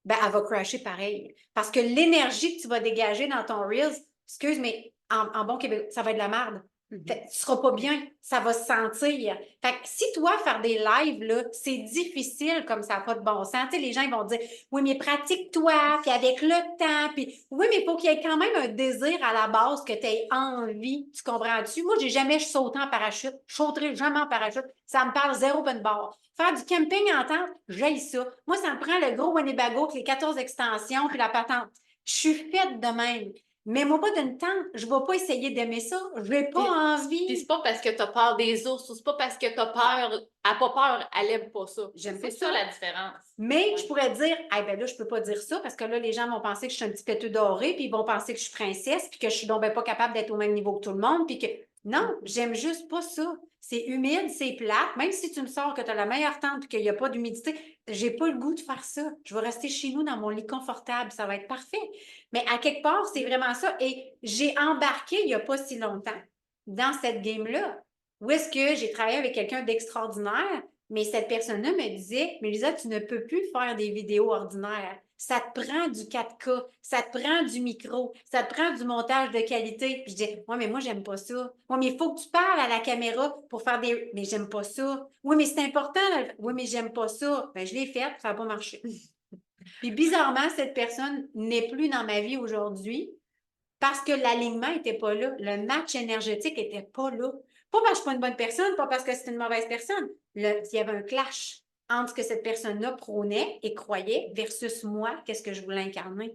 Ben, elle va crasher pareil. Parce que l'énergie que tu vas dégager dans ton Reels, excuse, mais en bon Québec, ça va être de la merde. Fait, tu seras pas bien, ça va se sentir. Fait que si toi, faire des lives, là, c'est difficile comme ça n'a pas de bon sens. Tu sais, les gens ils vont dire, oui, mais pratique-toi, puis avec le temps, puis oui, mais il faut qu'il y ait quand même un désir à la base que tu aies envie. Tu comprends-tu? Moi, j'ai jamais sauté en parachute. Je sauterai jamais en parachute. Ça me parle zéro open bar. Faire du camping en tente, j'aille ça. Moi, ça me prend le gros Winnebago avec les 14 extensions puis la patente. Je suis faite de même. Mais moi, pas d'une tente, je ne vais pas essayer d'aimer ça. Je n'ai pas envie. Puis c'est pas parce que tu as peur des ours ou c'est pas parce que tu as peur, elle n'a pas peur, elle aime pas ça. C'est ça la différence. Mais je pourrais dire, ah ben là, je peux pas dire ça parce que là, les gens vont penser que je suis un petit péteux doré, puis ils vont penser que je suis princesse, puis que je suis donc ben pas capable d'être au même niveau que tout le monde, puis que non, j'aime juste pas ça. C'est humide, c'est plate. Même si tu me sors que tu as la meilleure tente et qu'il n'y a pas d'humidité, j'ai pas le goût de faire ça. Je vais rester chez nous dans mon lit confortable, ça va être parfait. Mais à quelque part, c'est vraiment ça. Et j'ai embarqué il n'y a pas si longtemps dans cette game-là. Où est-ce que j'ai travaillé avec quelqu'un d'extraordinaire, mais cette personne-là me disait, mais Lisa, tu ne peux plus faire des vidéos ordinaires. Ça te prend du 4K, ça te prend du micro, ça te prend du montage de qualité. Puis je dis, ouais, mais moi, j'aime pas ça. Ouais, mais il faut que tu parles à la caméra pour faire des. Mais j'aime pas ça. Oui, mais c'est important. Oui, mais j'aime pas ça. Ben, je l'ai fait, ça n'a pas marché. Puis bizarrement, cette personne n'est plus dans ma vie aujourd'hui parce que l'alignement n'était pas là. Le match énergétique n'était pas là. Pas parce que je ne suis pas une bonne personne, pas parce que c'est une mauvaise personne. Il y avait un clash entre ce que cette personne-là prônait et croyait versus moi, qu'est-ce que je voulais incarner.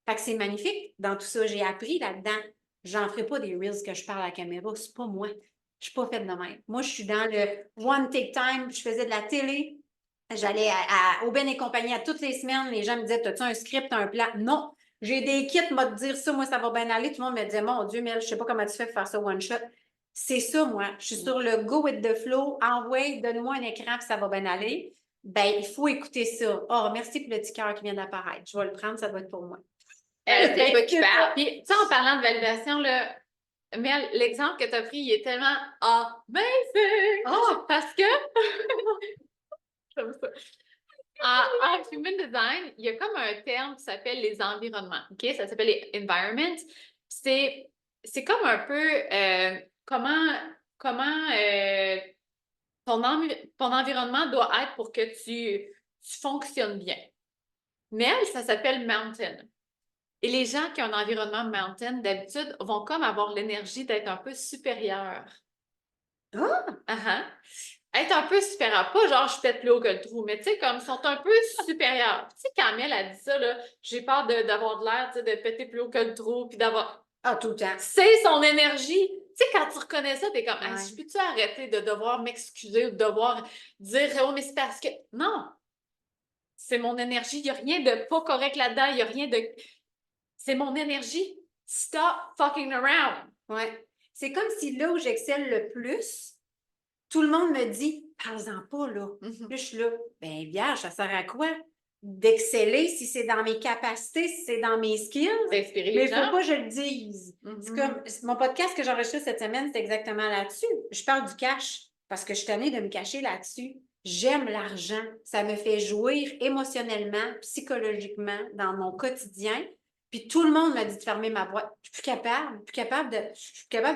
Fait que c'est magnifique. Dans tout ça, j'ai appris là-dedans. J'en ferai pas des reels que je parle à la caméra. C'est pas moi. Je suis pas faite de même. Moi, je suis dans le one take time. Je faisais de la télé. J'allais à Aubin et compagnie à toutes les semaines. Les gens me disaient, as-tu un script, un plan? Non. J'ai des kits, moi, de dire ça, moi, ça va bien aller. Tout le monde me disait, mon Dieu, Mel, je sais pas comment tu fais pour faire ça one shot. C'est ça, moi. Je suis sur le go with the flow. Envoie, donne-moi un écran, puis ça va bien aller. Ben, il faut écouter ça. Oh, merci pour le petit cœur qui vient d'apparaître. Je vais le prendre, ça doit être pour moi. C'est toi qui parle. Puis, tu sais, en parlant de validation, là, Mel, l'exemple que tu as pris, il est tellement amazing! Oh! Parce que, comme ça. En human design, il y a comme un terme qui s'appelle les environnements. OK? Ça s'appelle les environments. C'est comme un peu comment ton environnement doit être pour que tu fonctionnes bien. Mel, ça s'appelle mountain. Et les gens qui ont un environnement mountain, d'habitude, vont comme avoir l'énergie d'être un peu supérieur. Ah! Uh-huh. être un peu supérieur. Pas genre je pète plus haut que le trou, mais tu sais, comme ils sont un peu supérieurs. Tu sais, quand Mel a dit ça, là, j'ai peur d'avoir de l'air, tu sais, de péter plus haut que le trou, puis d'avoir. Ah, tout le temps. C'est son énergie. Tu sais, quand tu reconnais ça, t'es comme, ah, Ouais. je peux-tu arrêter de devoir m'excuser ou de devoir dire, oh, mais c'est parce que. Non! C'est mon énergie. Il n'y a rien de pas correct là-dedans. Il n'y a rien de. C'est mon énergie. Stop fucking around. Ouais. C'est comme si là où j'excelle le plus, tout le monde me dit, parle-en pas, là. Mhm. Puis je suis là, ben, vierge, ça sert à quoi? D'exceller si c'est dans mes capacités, si c'est dans mes skills. D'inspirer Mais les il ne gens. faut pas que je le dise. C'est comme mon podcast que j'ai enregistré cette semaine, c'est exactement là-dessus. Je parle du cash parce que je suis tannée de me cacher là-dessus. J'aime l'argent. Ça me fait jouir émotionnellement, psychologiquement, dans mon quotidien. Puis tout le monde m'a dit de fermer ma boîte. Je suis plus capable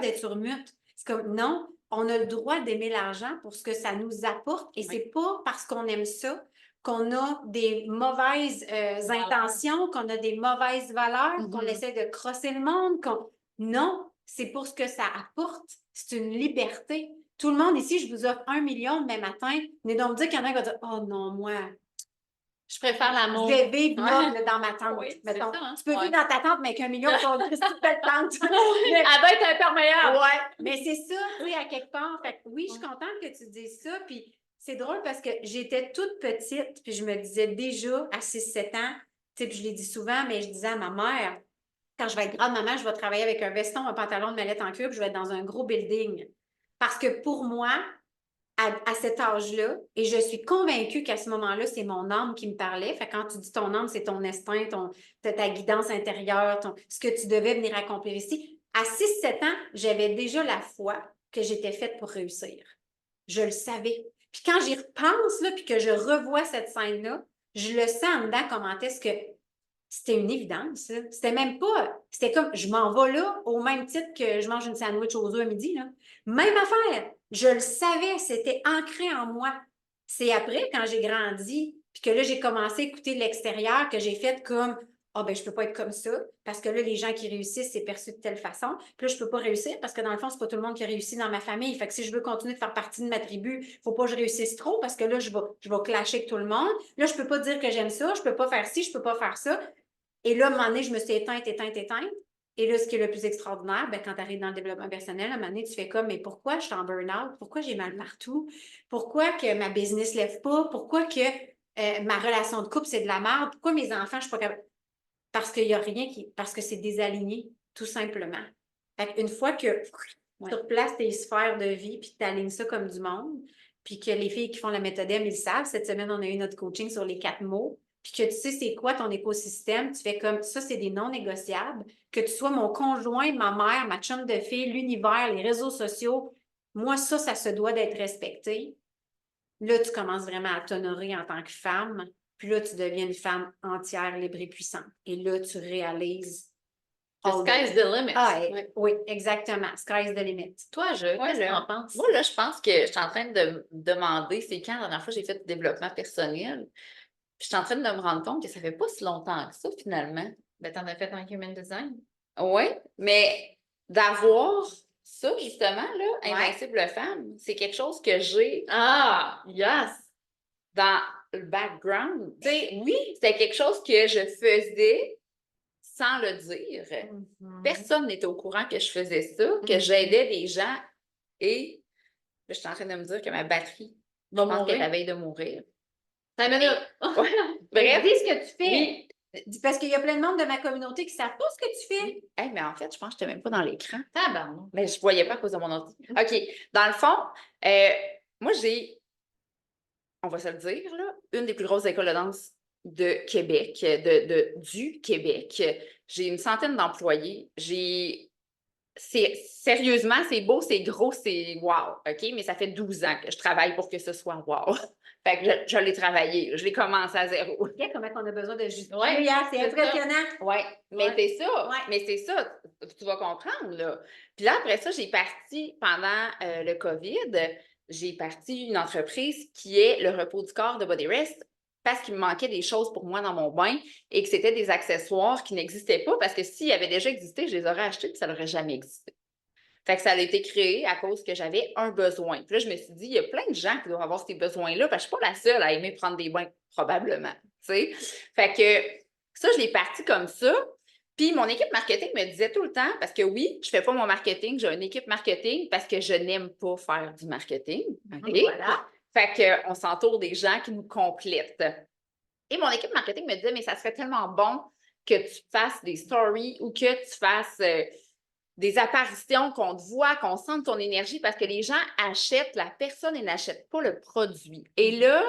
d'être sur mute. C'est comme non, on a le droit d'aimer l'argent pour ce que ça nous apporte et c'est pas parce qu'on aime ça qu'on a des mauvaises intentions, qu'on a des mauvaises valeurs, qu'on essaie de crosser le monde. Non, c'est pour ce que ça apporte. C'est une liberté. Tout le monde ici, je vous offre 1 million demain matin. Venez donc me dire qu'il y en a qui vont dire oh non, moi, Je préfère je l'amour. vais vivre Ouais. noble dans ma tente. Oui, c'est Mettons. ça, hein? Tu peux vivre dans ta tente, mais avec 1 million, tu vas avoir une petite belle tente. Elle va être imperméable. Ouais, mais c'est ça, tu sais, à quelque part. Fait que oui, je suis contente que tu dises ça. Puis c'est drôle parce que j'étais toute petite, puis je me disais déjà à 6-7 ans, tu sais, puis je l'ai dit souvent, mais je disais à ma mère, quand je vais être grande maman, je vais travailler avec un veston, un pantalon de mallette en cuir, puis je vais être dans un gros building. Parce que pour moi, à cet âge-là, et je suis convaincue qu'à ce moment-là, c'est mon âme qui me parlait. Fait que quand tu dis ton âme, c'est ton instinct, ta guidance intérieure, ce que tu devais venir accomplir ici. À 6-7 ans, j'avais déjà la foi que j'étais faite pour réussir. Je le savais. Puis quand j'y repense, là, puis que je revois cette scène-là, je le sens en dedans comment est-ce que c'était une évidence. C'était même pas. C'était comme je m'en vais là au même titre que je mange une sandwich aux œufs à midi. Là. Même affaire. Je le savais, c'était ancré en moi. C'est après, quand j'ai grandi, puis que là, j'ai commencé à écouter l'extérieur, que j'ai fait comme ah, ben, je peux pas être comme ça, parce que là, les gens qui réussissent, c'est perçu de telle façon. Puis là, je peux pas réussir, parce que dans le fond, c'est pas tout le monde qui réussit dans ma famille. Fait que si je veux continuer de faire partie de ma tribu, faut pas que je réussisse trop, parce que là, je vais clasher avec tout le monde. Là, je peux pas dire que j'aime ça, je peux pas faire ci, je peux pas faire ça. Et là, à un moment donné, je me suis éteinte. Et là, ce qui est le plus extraordinaire, ben, quand tu arrives dans le développement personnel, à un moment donné, tu fais comme, mais pourquoi je suis en burn-out? Pourquoi j'ai mal partout? Pourquoi que ma business ne lève pas? Pourquoi que ma relation de couple, c'est de la merde? Pourquoi mes enfants, je suis pas capable? Parce qu'il n'y a rien qui. Parce que c'est désaligné, tout simplement. Fait une fois que tu replaces tes sphères de vie, puis que tu alignes ça comme du monde, puis que les filles qui font la méthode M, ils le savent. Cette semaine, on a eu notre coaching sur les 4 mots. Puis que tu sais c'est quoi ton écosystème, tu fais comme ça, c'est des non négociables. Que tu sois mon conjoint, ma mère, ma chum de fille, l'univers, les réseaux sociaux, moi, ça se doit d'être respecté. Là, tu commences vraiment à t'honorer en tant que femme. Puis là, tu deviens une femme entière, libre et puissante. Et là, tu réalises. The sky's the limit. Ah, oui, exactement. Sky's the limit. Toi, qu'est-ce que tu en penses? Moi, là, je pense que je suis en train de me demander, c'est quand la dernière fois j'ai fait du développement personnel. Puis je suis en train de me rendre compte que ça fait pas si longtemps que ça, finalement. Ben, t'en as fait en human design. Oui, mais d'avoir ça, justement, là, Invincible Femme, c'est quelque chose que j'ai Ah, yes! dans le background. Tu sais, Oui. c'était quelque chose que je faisais sans le dire. Personne n'était au courant que je faisais ça, que j'aidais des gens et je suis en train de me dire que ma batterie, je pense qu'elle est à veille de mourir. 5 minutes! Bref, dis ce que tu fais. Oui. Parce qu'il y a plein de monde de ma communauté qui ne savent pas ce que tu fais. Hey, mais en fait, je pense que je n'étais même pas dans l'écran. Tabarnak. Mais je ne voyais pas à cause de mon ordi. OK. Dans le fond, moi, j'ai, on va se le dire, là, une des plus grosses écoles de danse de Québec, du Québec. J'ai une centaine d'employés. Sérieusement, c'est beau, c'est gros, c'est wow, OK? Mais ça fait 12 ans que je travaille pour que ce soit wow. Fait que je l'ai travaillé, je l'ai commencé à zéro. Regarde comment on a besoin de justifier. Ouais, c'est impressionnant. Oui, mais Ouais. c'est ça. Ouais. Mais c'est ça, tu vas comprendre, là. Puis là, après ça, j'ai parti pendant le COVID, j'ai parti une entreprise qui est le repos du corps de Body Rest parce qu'il me manquait des choses pour moi dans mon bain et que c'était des accessoires qui n'existaient pas parce que s'ils avaient déjà existé, je les aurais achetés et ça n'aurait jamais existé. Fait que ça a été créé à cause que j'avais un besoin. Puis là, je me suis dit, il y a plein de gens qui doivent avoir ces besoins-là, parce que je ne suis pas la seule à aimer prendre des bains, probablement, tu sais. Fait que ça, je l'ai parti comme ça. Puis mon équipe marketing me disait tout le temps, parce que oui, je ne fais pas mon marketing, j'ai une équipe marketing parce que je n'aime pas faire du marketing. OK? Voilà. Fait qu'on s'entoure des gens qui nous complètent. Et mon équipe marketing me disait, mais ça serait tellement bon que tu fasses des stories ou que tu fasses des apparitions, qu'on te voit, qu'on sente ton énergie, parce que les gens achètent la personne et n'achètent pas le produit. Et là,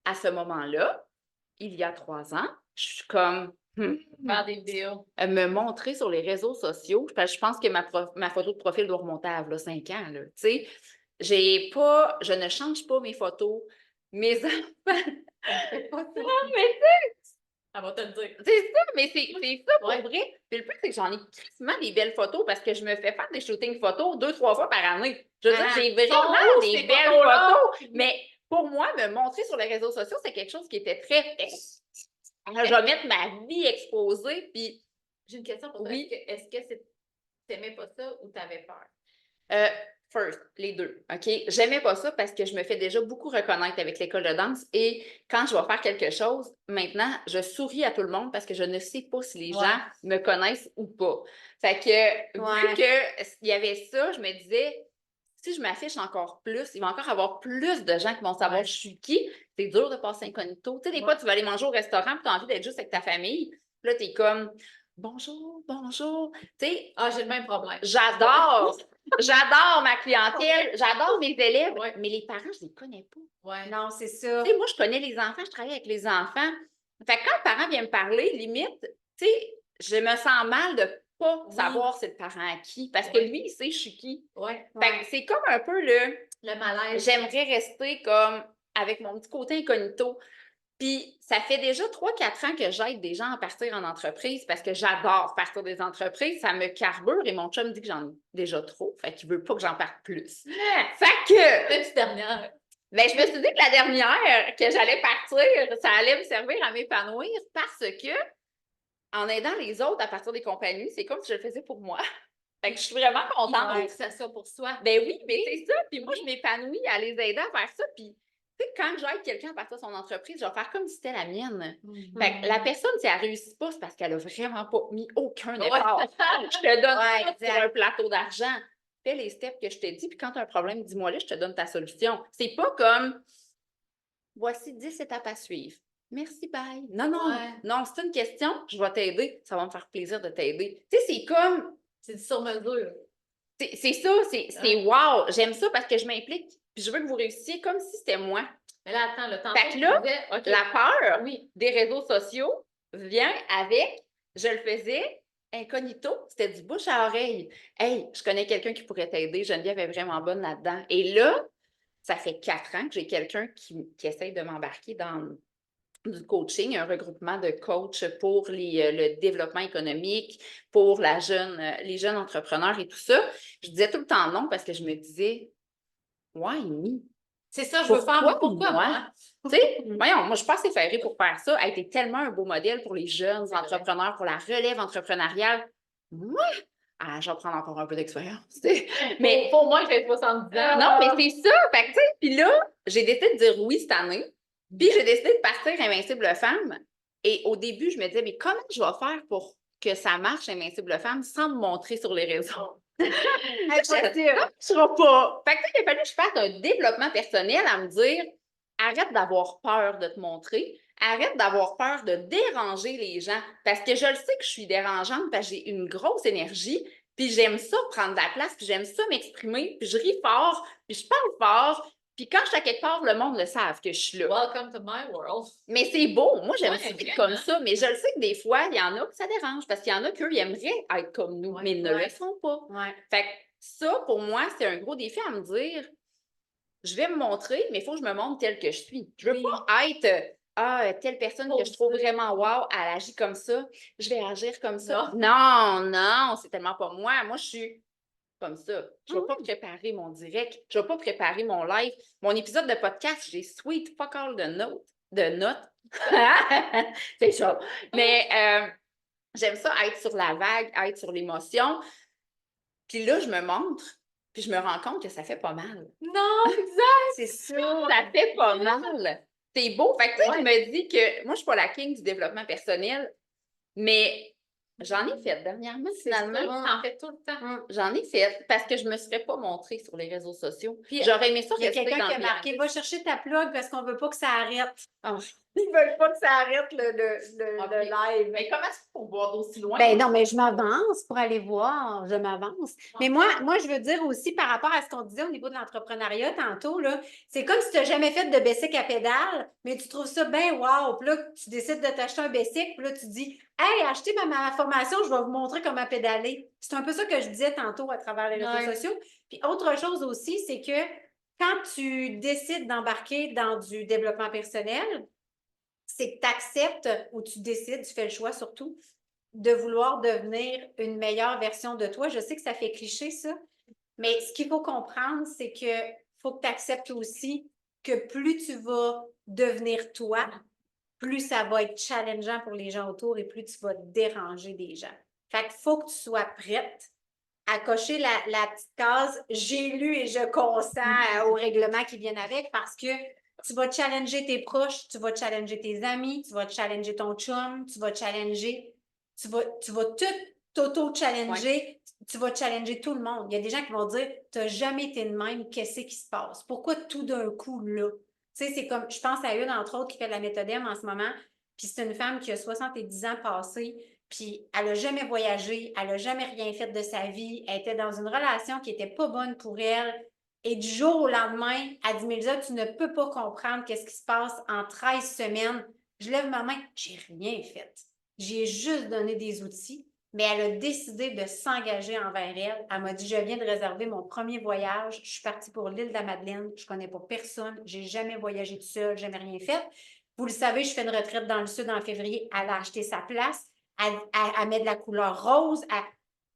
à ce moment-là, il y a 3 ans, je suis comme... Faire des vidéos. me montrer sur les réseaux sociaux, parce que je pense que ma photo de profil doit remonter à 5 ans, là, tu sais. Je ne change pas mes photos. Mes enfants... Non, mais elle va te le dire. C'est ça, mais c'est ça pour Ouais. vrai. Puis le plus, c'est que j'en ai crissement des belles photos parce que je me fais faire des shootings photos 2-3 fois par année. Je veux dire, j'ai vraiment Sont où des ces belles photos-là? photos. Mais pour moi, me montrer sur les réseaux sociaux, c'est quelque chose qui était très... Je vais mettre ma vie exposée, puis... J'ai une question pour toi. Oui. Est-ce que t'aimais pas ça ou t'avais peur? First, les deux, OK? J'aimais pas ça parce que je me fais déjà beaucoup reconnaître avec l'école de danse et quand je vais faire quelque chose, maintenant, je souris à tout le monde parce que je ne sais pas si les gens me connaissent ou pas. Fait que, vu qu'il y avait ça, je me disais, si je m'affiche encore plus, il va encore avoir plus de gens qui vont savoir je suis qui. C'est dur de passer incognito. Tu sais, des fois, tu vas aller manger au restaurant et tu as envie d'être juste avec ta famille. Puis là, tu es comme, bonjour, bonjour. Tu sais, Ah, j'ai le même problème. J'adore ma clientèle, j'adore mes élèves, mais les parents, je ne les connais pas. Ouais. Non, c'est ça. Tu sais, moi, je connais les enfants, je travaille avec les enfants. Fait que quand le parent vient me parler, limite, tu sais, je me sens mal de ne pas savoir c'est le parent à qui, parce que lui, il sait je suis qui. Ouais. Fait que c'est comme un peu le malaise. j'aimerais rester comme avec mon petit côté incognito. Puis, ça fait déjà 3-4 ans que j'aide des gens à partir en entreprise parce que j'adore partir des entreprises. Ça me carbure et mon chum me dit que j'en ai déjà trop. Fait qu'il veut pas que j'en parte plus. Fait que... Petite dernière. Ben, je me suis dit que la dernière, que j'allais partir, ça allait me servir à m'épanouir parce que, en aidant les autres à partir des compagnies, c'est comme si je le faisais pour moi. Fait que je suis vraiment contente. Ouais, c'est ça pour soi. Ben oui, mais c'est ça. Puis moi, je m'épanouis à les aider à faire ça. Puis, tu sais, quand j'aide quelqu'un à partir de son entreprise, je vais faire comme si c'était la mienne. Fait que la personne, si elle ne réussit pas, c'est parce qu'elle n'a vraiment pas mis aucun effort. Je te donne tout sur un plateau d'argent. Fais les steps que je t'ai dit, puis quand tu as un problème, dis-moi là, je te donne ta solution. C'est pas comme voici 10 étapes à suivre. Merci, bye. Non, non, c'est une question, je vais t'aider. Ça va me faire plaisir de t'aider. Tu sais, c'est comme. C'est du sur-mesure. C'est ça, c'est wow. J'aime ça parce que je m'implique, puis je veux que vous réussissiez comme si c'était moi. Mais là, attends, le temps. Fait que là, la peur des réseaux sociaux vient avec, je le faisais incognito, c'était du bouche à oreille. Hey, je connais quelqu'un qui pourrait t'aider, Geneviève est vraiment bonne là-dedans. Et là, ça fait 4 ans que j'ai quelqu'un qui essaye de m'embarquer dans du coaching, un regroupement de coachs pour le développement économique, pour les jeunes entrepreneurs et tout ça. Je disais tout le temps non parce que je me disais, why me? C'est ça, je veux faire, mais pourquoi moi? Tu sais, voyons, moi, je suis pas assez ferrée pour faire ça. Elle était tellement un beau modèle pour les jeunes entrepreneurs, pour la relève entrepreneuriale. Moi, je vais prendre encore un peu d'expérience. Mais pour moi, j'ai 70 ans. Non, mais c'est ça. Fait que, tu sais, puis là, j'ai décidé de dire oui cette année. Puis j'ai décidé de partir Invincible Femme. Et au début, je me disais, mais comment je vais faire pour que ça marche, Invincible Femme, sans me montrer sur les réseaux? Je serai pas. Fait que, il a fallu que je fasse un développement personnel à me dire, arrête d'avoir peur de te montrer. Arrête d'avoir peur de déranger les gens. Parce que je le sais que je suis dérangeante parce que j'ai une grosse énergie. Puis j'aime ça prendre de la place. Puis j'aime ça m'exprimer. Puis je ris fort. Puis je parle fort. Puis quand je suis à quelque part, le monde le savent que je suis là. Welcome to my world. Mais c'est beau. Moi, j'aime ça être comme ça. Mais je le sais que des fois, il y en a que ça dérange. Parce qu'il y en a qu'eux, ils aimeraient être comme nous. Mais ils ne le sont pas. Fait que ça, pour moi, c'est un gros défi à me dire, je vais me montrer, mais il faut que je me montre telle que je suis. Je ne veux pas être telle personne que je trouve vraiment wow, elle agit comme ça, je vais agir comme ça. Non, c'est tellement pas moi. Moi, je suis comme ça. Je ne vais pas préparer mon direct, je ne vais pas préparer mon live. Mon épisode de podcast, j'ai sweet fuck all de notes. C'est ça. Mais j'aime ça être sur la vague, être sur l'émotion. Puis là, je me montre, puis je me rends compte que ça fait pas mal. Non, exact! C'est ça, ça fait pas mal. C'est beau. Fait que, tu sais, je me dis que moi, je suis pas la king du développement personnel, mais j'en ai fait dernièrement, finalement. T'en fais tout le temps. J'en ai fait parce que je me serais pas montrée sur les réseaux sociaux. Puis, j'aurais aimé ça Il y a rester quelqu'un dans qui a le marqué, va chercher ta plug parce qu'on veut pas que ça arrête. Ah. Ils veulent pas que ça arrête le Ok. live. Mais comment est-ce qu'on voir d'aussi loin? Ben non, mais je m'avance pour aller voir, je m'avance. Mais moi, je veux dire aussi par rapport à ce qu'on disait au niveau de l'entrepreneuriat tantôt, là, c'est comme si tu n'as jamais fait de bicycle à pédale, mais tu trouves ça bien wow. Puis là, tu décides de t'acheter un bicycle, puis là, tu dis, hey, achetez ma formation, je vais vous montrer comment pédaler. C'est un peu ça que je disais tantôt à travers les réseaux sociaux. Puis autre chose aussi, c'est que quand tu décides d'embarquer dans du développement personnel, c'est que tu acceptes ou tu décides, tu fais le choix surtout, de vouloir devenir une meilleure version de toi. Je sais que ça fait cliché, ça, mais ce qu'il faut comprendre, c'est que faut que tu acceptes aussi que plus tu vas devenir toi, plus ça va être challengeant pour les gens autour et plus tu vas déranger des gens. Fait qu'il faut que tu sois prête à cocher la petite case « J'ai lu et je consens aux règlements qui viennent avec » parce que tu vas challenger tes proches, tu vas challenger tes amis, tu vas challenger ton chum, tu vas tout t'auto-challenger, tu vas challenger tout le monde. Il y a des gens qui vont dire « Tu n'as jamais été de même, qu'est-ce qui se passe? Pourquoi tout d'un coup là? » Tu sais, c'est comme, je pense à une, entre autres, qui fait de la méthodème en ce moment, puis c'est une femme qui a 70 ans passés, puis elle n'a jamais voyagé, elle n'a jamais rien fait de sa vie, elle était dans une relation qui n'était pas bonne pour elle. Et du jour au lendemain, elle dit, Mélisa, tu ne peux pas comprendre qu'est-ce qui se passe en 13 semaines. Je lève ma main, j'ai rien fait. J'ai juste donné des outils, mais elle a décidé de s'engager envers elle. Elle m'a dit, je viens de réserver mon premier voyage. Je suis partie pour l'île de la Madeleine. Je ne connais pas personne. Je n'ai jamais voyagé toute seule. Jamais rien fait. Vous le savez, je fais une retraite dans le sud en février. Elle a acheté sa place. Elle met de la couleur rose.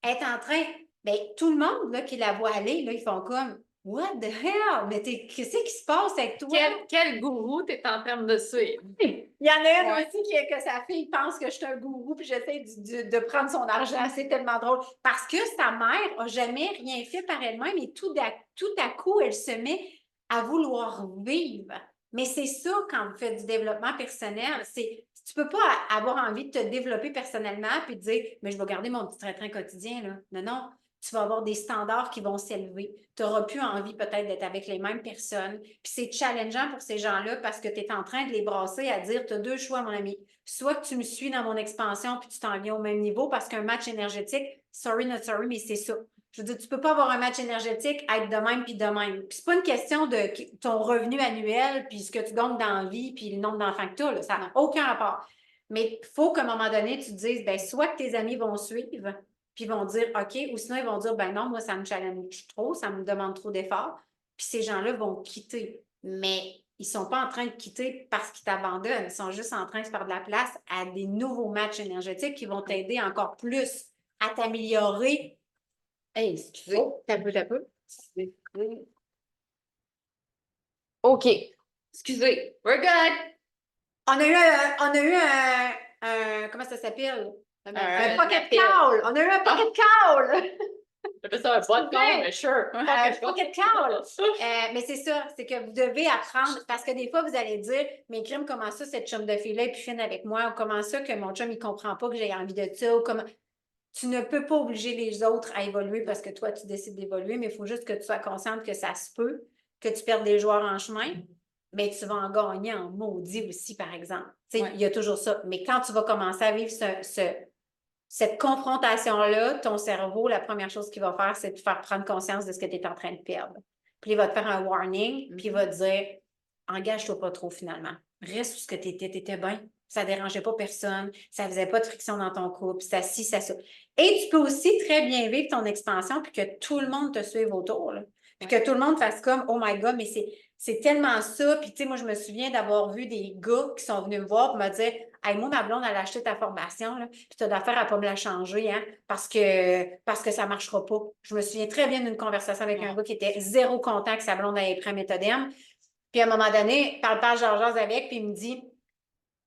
Elle est en train... Bien, tout le monde là, qui la voit aller, là, ils font comme What the hell? Mais qu'est-ce qui se passe avec toi? Quel gourou tu es en train de suivre? Il y en a une aussi que sa fille pense que je suis un gourou puis j'essaie de prendre son argent. C'est tellement drôle. Parce que sa mère n'a jamais rien fait par elle-même et tout à coup, elle se met à vouloir vivre. Mais c'est ça quand vous faites du développement personnel. Tu peux pas avoir envie de te développer personnellement puis de dire mais je vais garder mon petit train quotidien. Là. Non, non. Tu vas avoir des standards qui vont s'élever. Tu n'auras plus envie peut-être d'être avec les mêmes personnes. Puis c'est challengeant pour ces gens-là parce que tu es en train de les brasser à dire, tu as deux choix, mon ami. Soit que tu me suis dans mon expansion puis tu t'en viens au même niveau parce qu'un match énergétique, sorry, not sorry, mais c'est ça. Je veux dire, tu ne peux pas avoir un match énergétique, être de même puis de même. Puis c'est pas une question de ton revenu annuel puis ce que tu gagnes dans la vie puis le nombre d'enfants que tu as. Là. Ça n'a aucun rapport. Mais il faut qu'à un moment donné, tu te dises, ben soit que tes amis vont suivre, puis ils vont dire OK, ou sinon ils vont dire ben non, moi, ça me challenge trop, ça me demande trop d'efforts. Puis ces gens-là vont quitter. Mais ils ne sont pas en train de quitter parce qu'ils t'abandonnent. Ils sont juste en train de faire de la place à des nouveaux matchs énergétiques qui vont t'aider encore plus à t'améliorer. Hey, excusez. Oh, t'as peu. OK. Excusez. We're good. On a eu un comment ça s'appelle? Un pocket appel. call. On a eu un pocket call. J'appelle ça un podcast, mais sure. Pocket call. Mais c'est ça, c'est que vous devez apprendre, parce que des fois, vous allez dire, mais crime, comment ça, cette chum de fille-là est plus fine avec moi, ou comment ça que mon chum, il comprend pas que j'ai envie de ça, ou comment... Tu ne peux pas obliger les autres à évoluer parce que toi, tu décides d'évoluer, mais il faut juste que tu sois consciente que ça se peut, que tu perdes des joueurs en chemin, mais tu vas en gagner en maudit aussi, par exemple. Il y a toujours ça. Mais quand tu vas commencer à vivre cette confrontation-là, ton cerveau, la première chose qu'il va faire, c'est de te faire prendre conscience de ce que tu es en train de perdre. Puis il va te faire un warning, puis il va te dire engage-toi pas trop finalement. Reste où ce que tu étais bien. Ça ne dérangeait pas personne, ça ne faisait pas de friction dans ton couple, ça, ça. Et tu peux aussi très bien vivre ton expansion puis que tout le monde te suive autour. Là. Puis que tout le monde fasse comme oh my God, mais c'est tellement ça. Puis, tu sais, moi, je me souviens d'avoir vu des gars qui sont venus me voir pour me dire hey, moi, ma blonde, elle a acheté ta formation, là, puis tu as d'affaire à ne pas me la changer, hein, parce que ça ne marchera pas. Je me souviens très bien d'une conversation avec un gars qui était zéro content que sa blonde ait pris un méthodème. Puis, à un moment donné, parle Georges avec, puis il me dit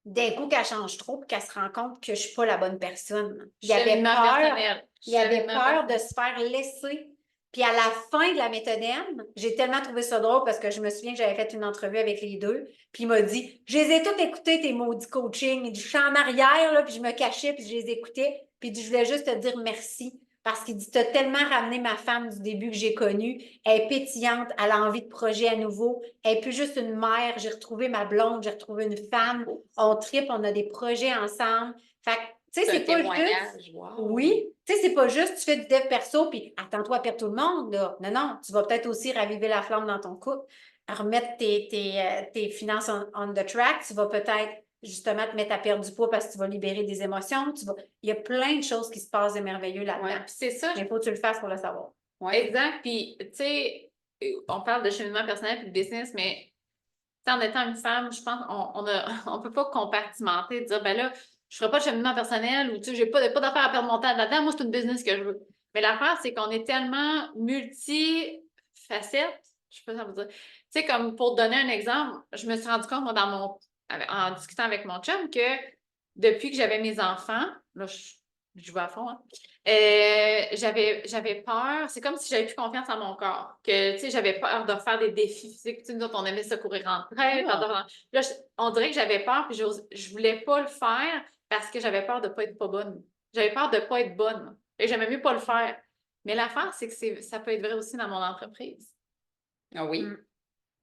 d'un coup qu'elle change trop, puis qu'elle se rend compte que je ne suis pas la bonne personne. Il avait peur. Il avait Cheminement peur de se faire laisser. Puis à la fin de la méthode M, j'ai tellement trouvé ça drôle parce que je me souviens que j'avais fait une entrevue avec les deux. Puis il m'a dit, je les ai toutes écoutées, tes maudits coachings. Il dit, je suis en arrière, là, puis je me cachais, puis je les écoutais. Puis il dit, je voulais juste te dire merci. Parce qu'il dit, tu as tellement ramené ma femme du début que j'ai connue. Elle est pétillante, elle a envie de projet à nouveau. Elle n'est plus juste une mère. J'ai retrouvé ma blonde, j'ai retrouvé une femme. On tripe, on a des projets ensemble. Fait que, tu sais, c'est pas juste. Oui, tu sais, c'est pas juste tu fais du dev perso puis attends-toi à perdre tout le monde, là. Non, non, tu vas peut-être aussi raviver la flamme dans ton couple, remettre tes finances on the track. Tu vas peut-être justement te mettre à perdre du poids parce que tu vas libérer des émotions. Il y a plein de choses qui se passent de merveilleux là-dedans. Ouais, puis c'est ça. Mais il faut que tu le fasses pour le savoir. Ouais. Exact. Puis, tu sais, on parle de cheminement personnel et de business, mais en étant une femme, je pense on peut pas compartimenter, dire, ben là, je ferai pas de cheminement personnel ou, tu sais, j'ai pas d'affaires à perdre mon temps là-dedans. Moi, c'est une business que je veux. Mais l'affaire, c'est qu'on est tellement multi-facettes, je sais pas si ça veut dire. Tu sais, comme pour te donner un exemple, je me suis rendu compte, moi, en discutant avec mon chum, que depuis que j'avais mes enfants, là, je vais à fond, hein, j'avais peur, c'est comme si j'avais plus confiance en mon corps, que, tu sais, j'avais peur de faire des défis physiques. Tu sais, nous autres, on aimait se courir en train. Là, on dirait que j'avais peur, puis je voulais pas le faire parce que j'avais peur de pas être pas bonne. J'avais peur de pas être bonne. Et j'aimais mieux pas le faire. Mais l'affaire, c'est que ça peut être vrai aussi dans mon entreprise. Ah oui.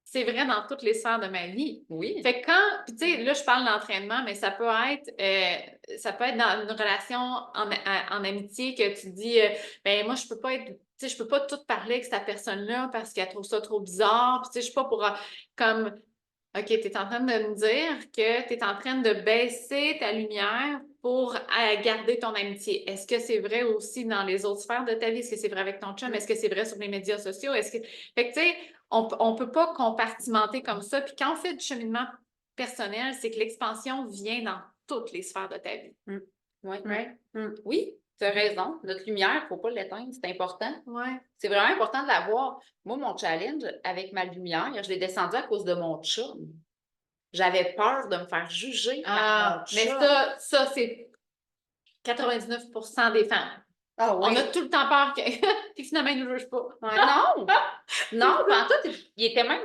C'est vrai dans toutes les sphères de ma vie. Oui. Fait que puis tu sais, là, je parle d'entraînement, mais ça peut être dans une relation en amitié que tu dis, ben moi, je peux pas être, tu sais, je peux pas tout parler avec cette personne-là parce qu'elle trouve ça trop bizarre. Puis tu sais, je suis pas pour, comme, OK, tu es en train de me dire que tu es en train de baisser ta lumière pour garder ton amitié. Est-ce que c'est vrai aussi dans les autres sphères de ta vie? Est-ce que c'est vrai avec ton chum? Est-ce que c'est vrai sur les médias sociaux? Fait que, tu sais, on peut pas compartimenter comme ça. Puis quand on fait du cheminement personnel, c'est que l'expansion vient dans toutes les sphères de ta vie. Ouais. Right? Oui, tu as raison. Notre lumière, il ne faut pas l'éteindre, c'est important. Ouais. C'est vraiment important de l'avoir. Moi, mon challenge avec ma lumière, je l'ai descendu à cause de mon chum. J'avais peur de me faire juger par mon chum. Mais ça c'est 99% des femmes. Ah oui. On a tout le temps peur que. Puis finalement, ils ne nous jugent pas. Non! Non, en tout, il était même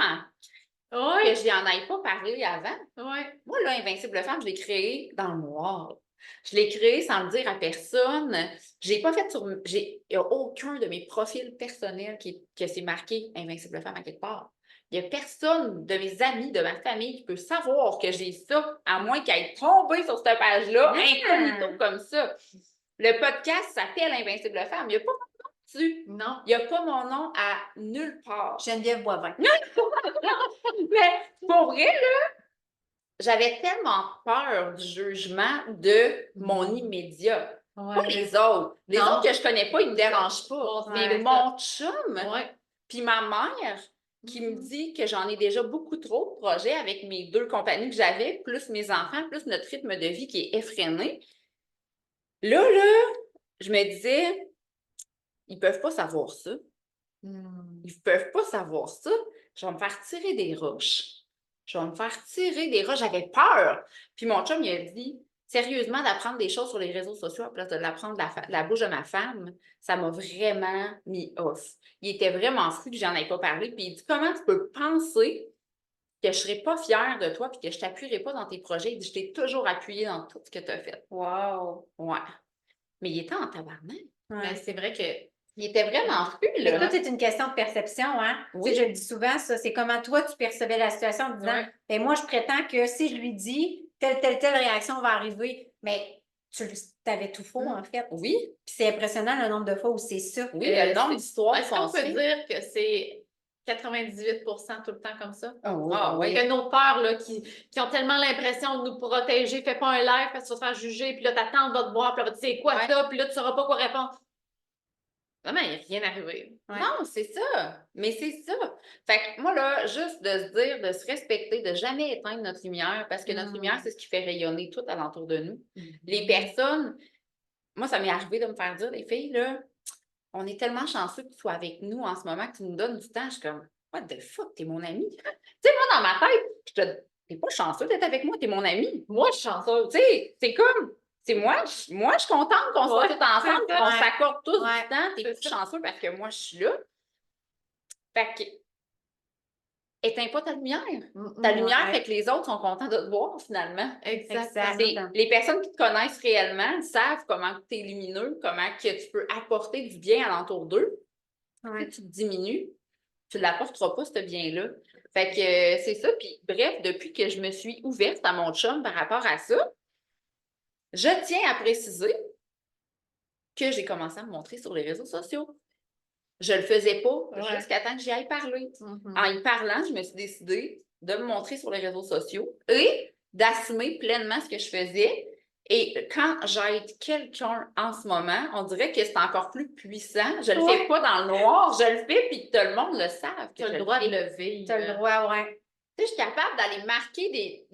Oui. que je n'y en aille pas parlé avant. Oui. Moi, là, Invincible Femme, je l'ai créé dans le noir. Je l'ai créé sans le dire à personne. J'ai pas fait il n'y a aucun de mes profils personnels que c'est marqué Invincible Femme à quelque part. Il n'y a personne de mes amis, de ma famille qui peut savoir que j'ai ça, à moins qu'elle ait tombé sur cette page-là, incognito comme ça. Le podcast s'appelle Invincible Femme. Il n'y a pas mon nom dessus. Non. Il n'y a pas mon nom à nulle part. Geneviève Boivin. Mais pour vrai, là, j'avais tellement peur du jugement de mon immédiat. Ouais. Pas les autres. Les Non. autres que je connais pas, ils me dérangent pas. Ouais, Mais mon chum, Ouais. puis ma mère, qui me dit que j'en ai déjà beaucoup trop de projets avec mes 2 compagnies que j'avais, plus mes enfants, plus notre rythme de vie qui est effréné. Là, je me disais, ils peuvent pas savoir ça. Ils peuvent pas savoir ça. Je vais me faire tirer des roches. J'avais peur. Puis mon chum, il a dit, sérieusement, d'apprendre des choses sur les réseaux sociaux à place de l'apprendre de la bouche de ma femme, ça m'a vraiment mis off. Il était vraiment fou que j'en ai pas parlé. Puis il dit, comment tu peux penser que je serais pas fière de toi puis que je t'appuierai pas dans tes projets? Il dit, je t'ai toujours appuyé dans tout ce que tu as fait. Wow. Ouais. Mais il était en tabarnak. Mais c'est vrai que. Il était vraiment fou, Mais là. tout est une question de perception, hein? Oui. Tu sais, je le dis souvent, ça, c'est comment toi tu percevais la situation en disant, ben moi, je prétends que si je lui dis telle réaction va arriver, mais tu avais tout faux, en fait. Oui. Puis c'est impressionnant le nombre de fois où c'est ça. Oui, le nombre d'histoires Est-ce qu'on peut dire que c'est 98% tout le temps comme ça? Oui. Que nos peurs, là, qui ont tellement l'impression de nous protéger, fais pas un live parce que tu vas te faire juger, puis là, ta tante va te voir, puis là, tu sais quoi ça, puis là, tu sauras pas quoi répondre. Vraiment, il n'y a rien arrivé. Ouais. Non, c'est ça. Mais c'est ça. Fait que moi, là, juste de se dire, de se respecter, de jamais éteindre notre lumière, parce que notre lumière, c'est ce qui fait rayonner tout alentour de nous. Les personnes, moi, ça m'est arrivé de me faire dire, les filles, là, on est tellement chanceux que tu sois avec nous en ce moment, que tu nous donnes du temps. Je suis comme, what the fuck, t'es mon ami? Tu sais, moi, dans ma tête, t'es pas chanceux d'être avec moi, t'es mon ami. Moi, je suis chanceuse. Tu sais, c'est comme, moi, je suis contente qu'on soit Ouais, tous ensemble, c'est ça. qu'on s'accorde tous Ouais, du temps. T'es c'est plus ça. chanceux parce que moi, je suis là. Fait que, éteins pas ta lumière. Ta lumière ouais. fait que les autres sont contents de te voir, finalement. Exactement. Les personnes qui te connaissent réellement savent comment tu es lumineux, comment que tu peux apporter du bien alentour d'eux. Ouais. Si tu te diminues, tu ne l'apporteras pas, ce bien-là. Fait que c'est ça. Puis bref, depuis que je me suis ouverte à mon chum par rapport à ça, je tiens à préciser que j'ai commencé à me montrer sur les réseaux sociaux. Je le faisais pas jusqu'à temps que j'y aille parler. En y parlant, je me suis décidée de me montrer sur les réseaux sociaux et d'assumer pleinement ce que je faisais. Et quand j'aide quelqu'un en ce moment, on dirait que c'est encore plus puissant. Je le fais pas dans le noir, je le fais, puis tout le monde le savent. Tu as le droit de le vivre. Tu as le droit, ouais. Tu sais, je suis capable d'aller marquer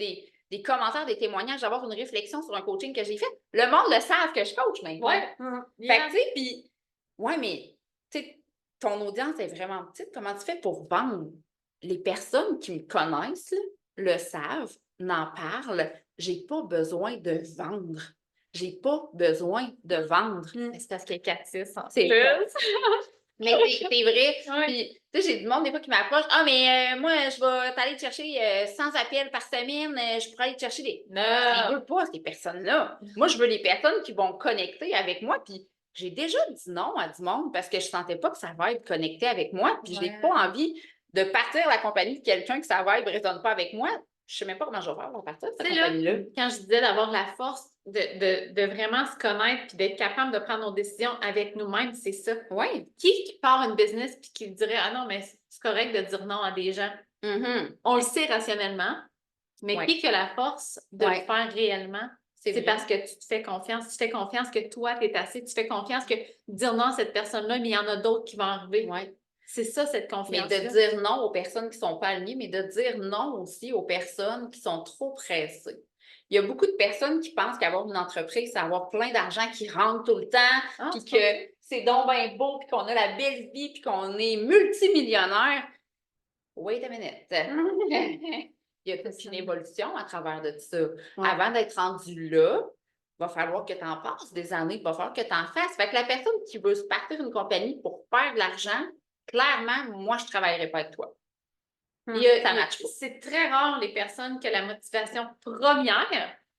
des commentaires, des témoignages, d'avoir une réflexion sur un coaching que j'ai fait. Le monde le savent que je coach maintenant. Ouais. Fait que, tu sais, puis, ouais, mais, tu sais, ton audience est vraiment petite. Comment tu fais pour vendre? Les personnes qui me connaissent, là, le savent, n'en parlent. J'ai pas besoin de vendre. J'ai pas besoin de vendre. C'est parce qu'il y a 4-6 en C'est plus. Mais c'est vrai. Ouais. Puis, tu sais, j'ai du monde des fois qui m'approche. Ah, mais moi, je vais t'aller te chercher 100 appels par semaine. Je pourrais aller te chercher des. Je Non. les veux pas, ces personnes-là. Moi, je veux les personnes qui vont connecter avec moi. Puis, j'ai déjà dit non à du monde parce que je sentais pas que ça va être connecté avec moi. Puis, je n'ai pas envie de partir la compagnie de quelqu'un que ça va ne résonne pas avec moi. Je sais même pas comment je vais faire pour partir de cette Tu sais, là, compagnie-là. quand je disais d'avoir la force de vraiment se connaître puis d'être capable de prendre nos décisions avec nous-mêmes, c'est ça. Oui. Qui part une business puis qui dirait ah non, mais c'est correct de dire non à des gens? On le sait rationnellement, mais Ouais. qui a la force de le faire réellement? C'est vrai. parce que tu te fais confiance. Tu fais confiance que toi, tu es assez. Tu fais confiance que dire non à cette personne-là, mais il y en a d'autres qui vont arriver. Ouais. C'est ça, cette Mais confiance. de dire non aux personnes qui ne sont pas alignées, mais de dire non aussi aux personnes qui sont trop pressées. Il y a beaucoup de personnes qui pensent qu'avoir une entreprise, c'est avoir plein d'argent qui rentre tout le temps, puis que c'est donc bien beau, puis qu'on a la belle vie, puis qu'on est multimillionnaire. Wait a minute. Il y a toute une évolution à travers de ça. Ouais. Avant d'être rendu là, il va falloir que tu en passes des années, il va falloir que tu en fasses. Fait que la personne qui veut se partir une compagnie pour faire de l'argent, clairement, moi, je ne travaillerai pas avec toi. Ça matche pas. C'est très rare les personnes que la motivation première,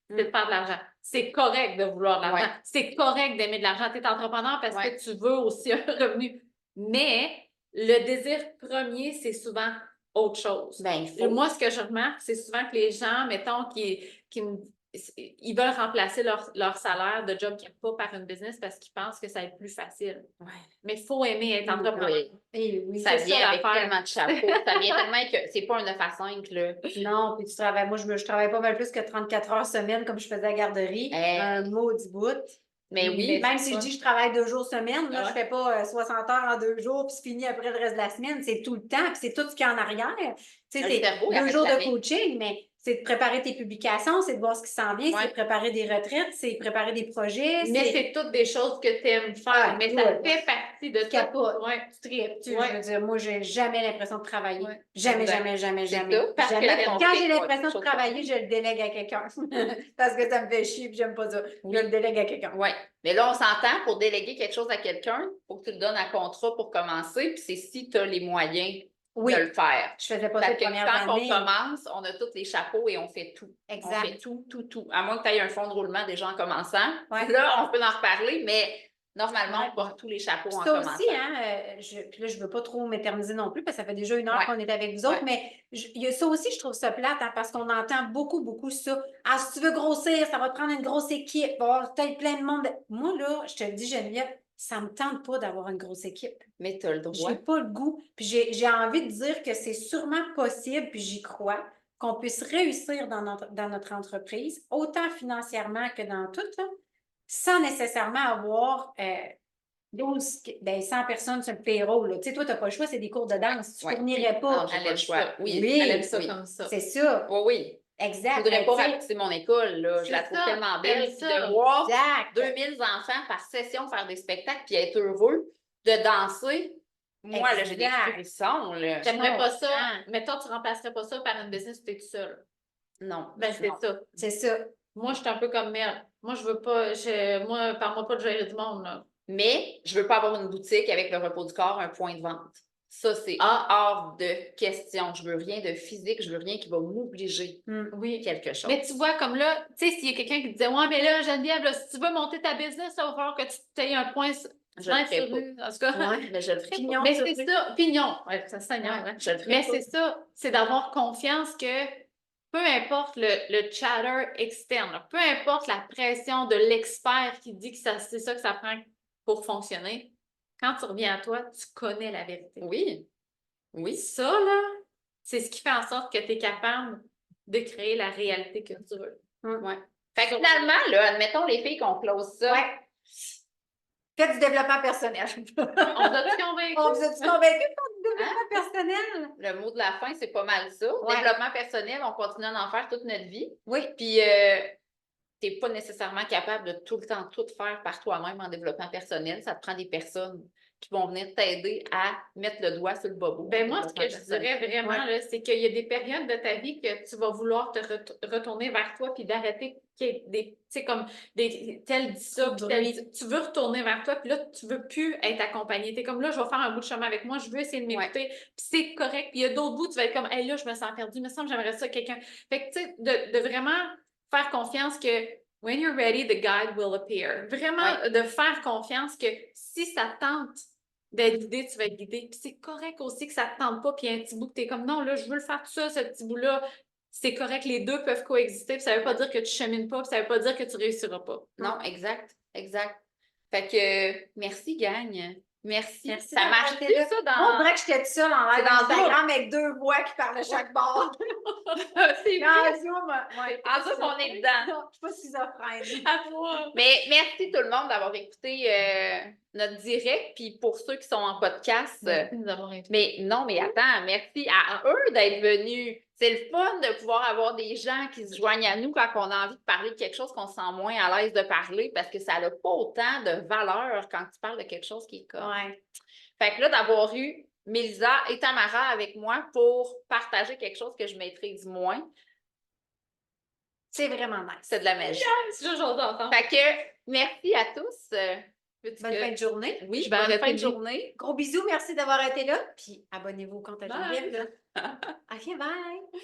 c'est de faire de l'argent. C'est correct de vouloir de l'argent. C'est correct d'aimer de l'argent. Tu es entrepreneur parce que tu veux aussi un revenu. Mais le désir premier, c'est souvent autre chose. Ben, Moi, ce que je remarque, c'est souvent que les gens, mettons, ils veulent remplacer leur salaire de job qu'ils n'aiment pas par une business parce qu'ils pensent que ça va être plus facile. Mais il faut aimer être entrepreneur. Oui, ça vient ça, avec l'affaire. tellement de chapeaux. Ça vient tellement que c'est pas un 9 à 5, là. Non, puis tu travailles. Moi, je travaille pas mal plus que 34 heures semaine comme je faisais à garderie. Un maudit bout. Mais oui. Même si je dis que je travaille 2 jours semaine, là, Ouais. je fais pas 60 heures en 2 jours, puis c'est fini après le reste de la semaine. C'est tout le temps, puis c'est tout ce qu'il y a en arrière. Tu sais, c'est cerveau, il 2 arrête jours de jamais. coaching, mais c'est de préparer tes publications, c'est de voir ce qui s'en vient, Ouais. c'est de préparer des retraites, c'est de préparer des projets. Mais c'est toutes des choses que tu aimes faire. Mais ça fait partie de Tu ça. capotes. Ouais. Tu tripes. Je Ouais. veux dire, moi, j'ai jamais l'impression de travailler. Ouais. Jamais, Exact. jamais, jamais, C'est jamais. ça, parce que Jamais. on Quand fait j'ai pas l'impression quelque de chose travailler, je le délègue à quelqu'un. Parce que ça me fait chier et j'aime pas ça. Oui. Je le délègue à quelqu'un. Oui. Mais là, on s'entend, pour déléguer quelque chose à quelqu'un, il faut que tu le donnes à contrat pour commencer, puis c'est si tu as les moyens Oui. de le faire. Je faisais pas Fait ça les que premières quand années. on commence, on a tous les chapeaux et on fait tout. Exact. On fait tout. À moins que tu aies un fonds de roulement déjà en commençant. Ouais. Là, on peut en reparler, mais normalement, Ouais. on porte tous les chapeaux en Ça commençant. aussi, hein, puis là, je veux pas trop m'éterniser non plus, parce que ça fait déjà 1 heure Ouais. qu'on est avec vous autres, Ouais. mais il y a ça aussi, je trouve ça plate, hein, parce qu'on entend beaucoup, beaucoup ça. Ah, si tu veux grossir, ça va te prendre une grosse équipe, il va y avoir peut-être plein de monde. Moi, là, je te le dis, Geneviève, ça me tente pas d'avoir une grosse équipe. Mais tu as le droit. J'ai pas le goût. Puis j'ai envie de dire que c'est sûrement possible, puis j'y crois, qu'on puisse réussir dans notre entreprise, autant financièrement que dans tout, là, sans nécessairement avoir 100 personnes sur le payroll. Là. Tu sais, toi, tu n'as pas le choix, c'est des cours de danse. Tu ne fournirais pas. Non, j'ai pas le choix. Oui. Elle aime ça comme ça. C'est ça. Oui. Exact. Je voudrais pas Ben, tu sais, rapetisser mon école, là. Je la C'est trouve ça, tellement belle. c'est Puis ça. de voir Exact. 2000 enfants par session faire des spectacles puis être heureux de danser. Moi, là, j'ai des Exact. frissons, là. J'aimerais pas ça. comprends. Mettons, tu remplacerais pas ça par une business où tu es tout seul. Non. Ben, c'est non. ça. C'est ça. Moi, je suis un peu comme Mel. Moi, je veux pas, moi, parle-moi pas de gérer du monde, là. Mais je veux pas avoir une boutique avec le repos du corps, un point de vente. Ça, c'est hors de question. Je veux rien de physique, je veux rien qui va m'obliger Oui. quelque chose. Mais tu vois, comme là, tu sais, s'il y a quelqu'un qui te disait, ouais, mais là, Geneviève, là, si tu veux monter ta business, ça va falloir que tu t'aies un point Je le ferai sur rue. En tout cas, Ouais. Mais je le ferai pas. Pignon mais sur c'est rue. ça, pignon. Ouais, ça saignant, Ouais, hein. Je le ferai Mais pas. c'est ça, c'est d'avoir confiance que peu importe le chatter externe, là, peu importe la pression de l'expert qui dit que c'est ça que ça prend pour fonctionner, quand tu reviens à toi, tu connais la vérité. Oui. Oui. Ça, là, c'est ce qui fait en sorte que tu es capable de créer la réalité que tu veux. Ouais. Fait que finalement, là, admettons les filles qu'on close ça. Ouais. Faites du développement personnel. On vous a-tu convaincu? On vous a-tu convaincu de faire du développement personnel? Le mot de la fin, c'est pas mal ça. Ouais. Développement personnel, on continue à en faire toute notre vie. Oui. Puis, tu n'es pas nécessairement capable de tout le temps tout faire par toi-même en développement personnel. Ça te prend des personnes qui vont venir t'aider à mettre le doigt sur le bobo. Ben moi, ce que je dirais vraiment, là, c'est qu'il y a des périodes de ta vie que tu vas vouloir te retourner vers toi puis d'arrêter qu'il y ait des, tu sais, comme des, tel dit ça, puis tel dit, tu veux retourner vers toi, puis là, tu veux plus être accompagné. Tu es comme là, je vais faire un bout de chemin avec moi, je veux essayer de m'écouter, puis c'est correct. Puis il y a d'autres bouts, tu vas être comme, hey, là, je me sens perdue, il me semble que j'aimerais ça quelqu'un. Fait que, tu sais, de vraiment faire confiance que when you're ready, the guide will appear. Vraiment, de faire confiance que si ça tente d'être guidé, tu vas être guidé. Puis c'est correct aussi que ça ne te tente pas, puis il y a un petit bout que tu es comme non, là, je veux le faire tout ça, ce petit bout-là. C'est correct, les deux peuvent coexister, puis ça ne veut pas dire que tu chemines pas, puis ça ne veut pas dire que tu ne réussiras pas. Non, exact, exact. Fait que merci, gang. Merci. Merci Ça d'avoir marche été plus, là. ça, On dans. dirait que j'étais toute seule en live C'est dans Instagram avec deux voix qui parlent de chaque bord. C'est En vrai. Zoom, ouais. En Zoom, on est dedans. Non, je suis pas schizophrène. À toi! Mais merci tout le monde d'avoir écouté notre direct. Puis pour ceux qui sont en podcast, Merci de nous avoir invités. mais non, mais attends, merci à eux d'être venus. C'est le fun de pouvoir avoir des gens qui se joignent à nous quand on a envie de parler de quelque chose qu'on se sent moins à l'aise de parler parce que ça n'a pas autant de valeur quand tu parles de quelque chose qui est comme. Ouais. Fait que là, d'avoir eu Mélisa et Tamara avec moi pour partager quelque chose que je maîtrise moins, C'est vraiment nice. c'est de la magie. C'est juste j'ose entendre. Fait que merci à tous. Bonne fin de journée. Oui, Je vais bonne arrêter fin de de- journée. Gros bisous, merci d'avoir été là. Puis abonnez-vous au compte à Bye. Geneviève. OK, bye.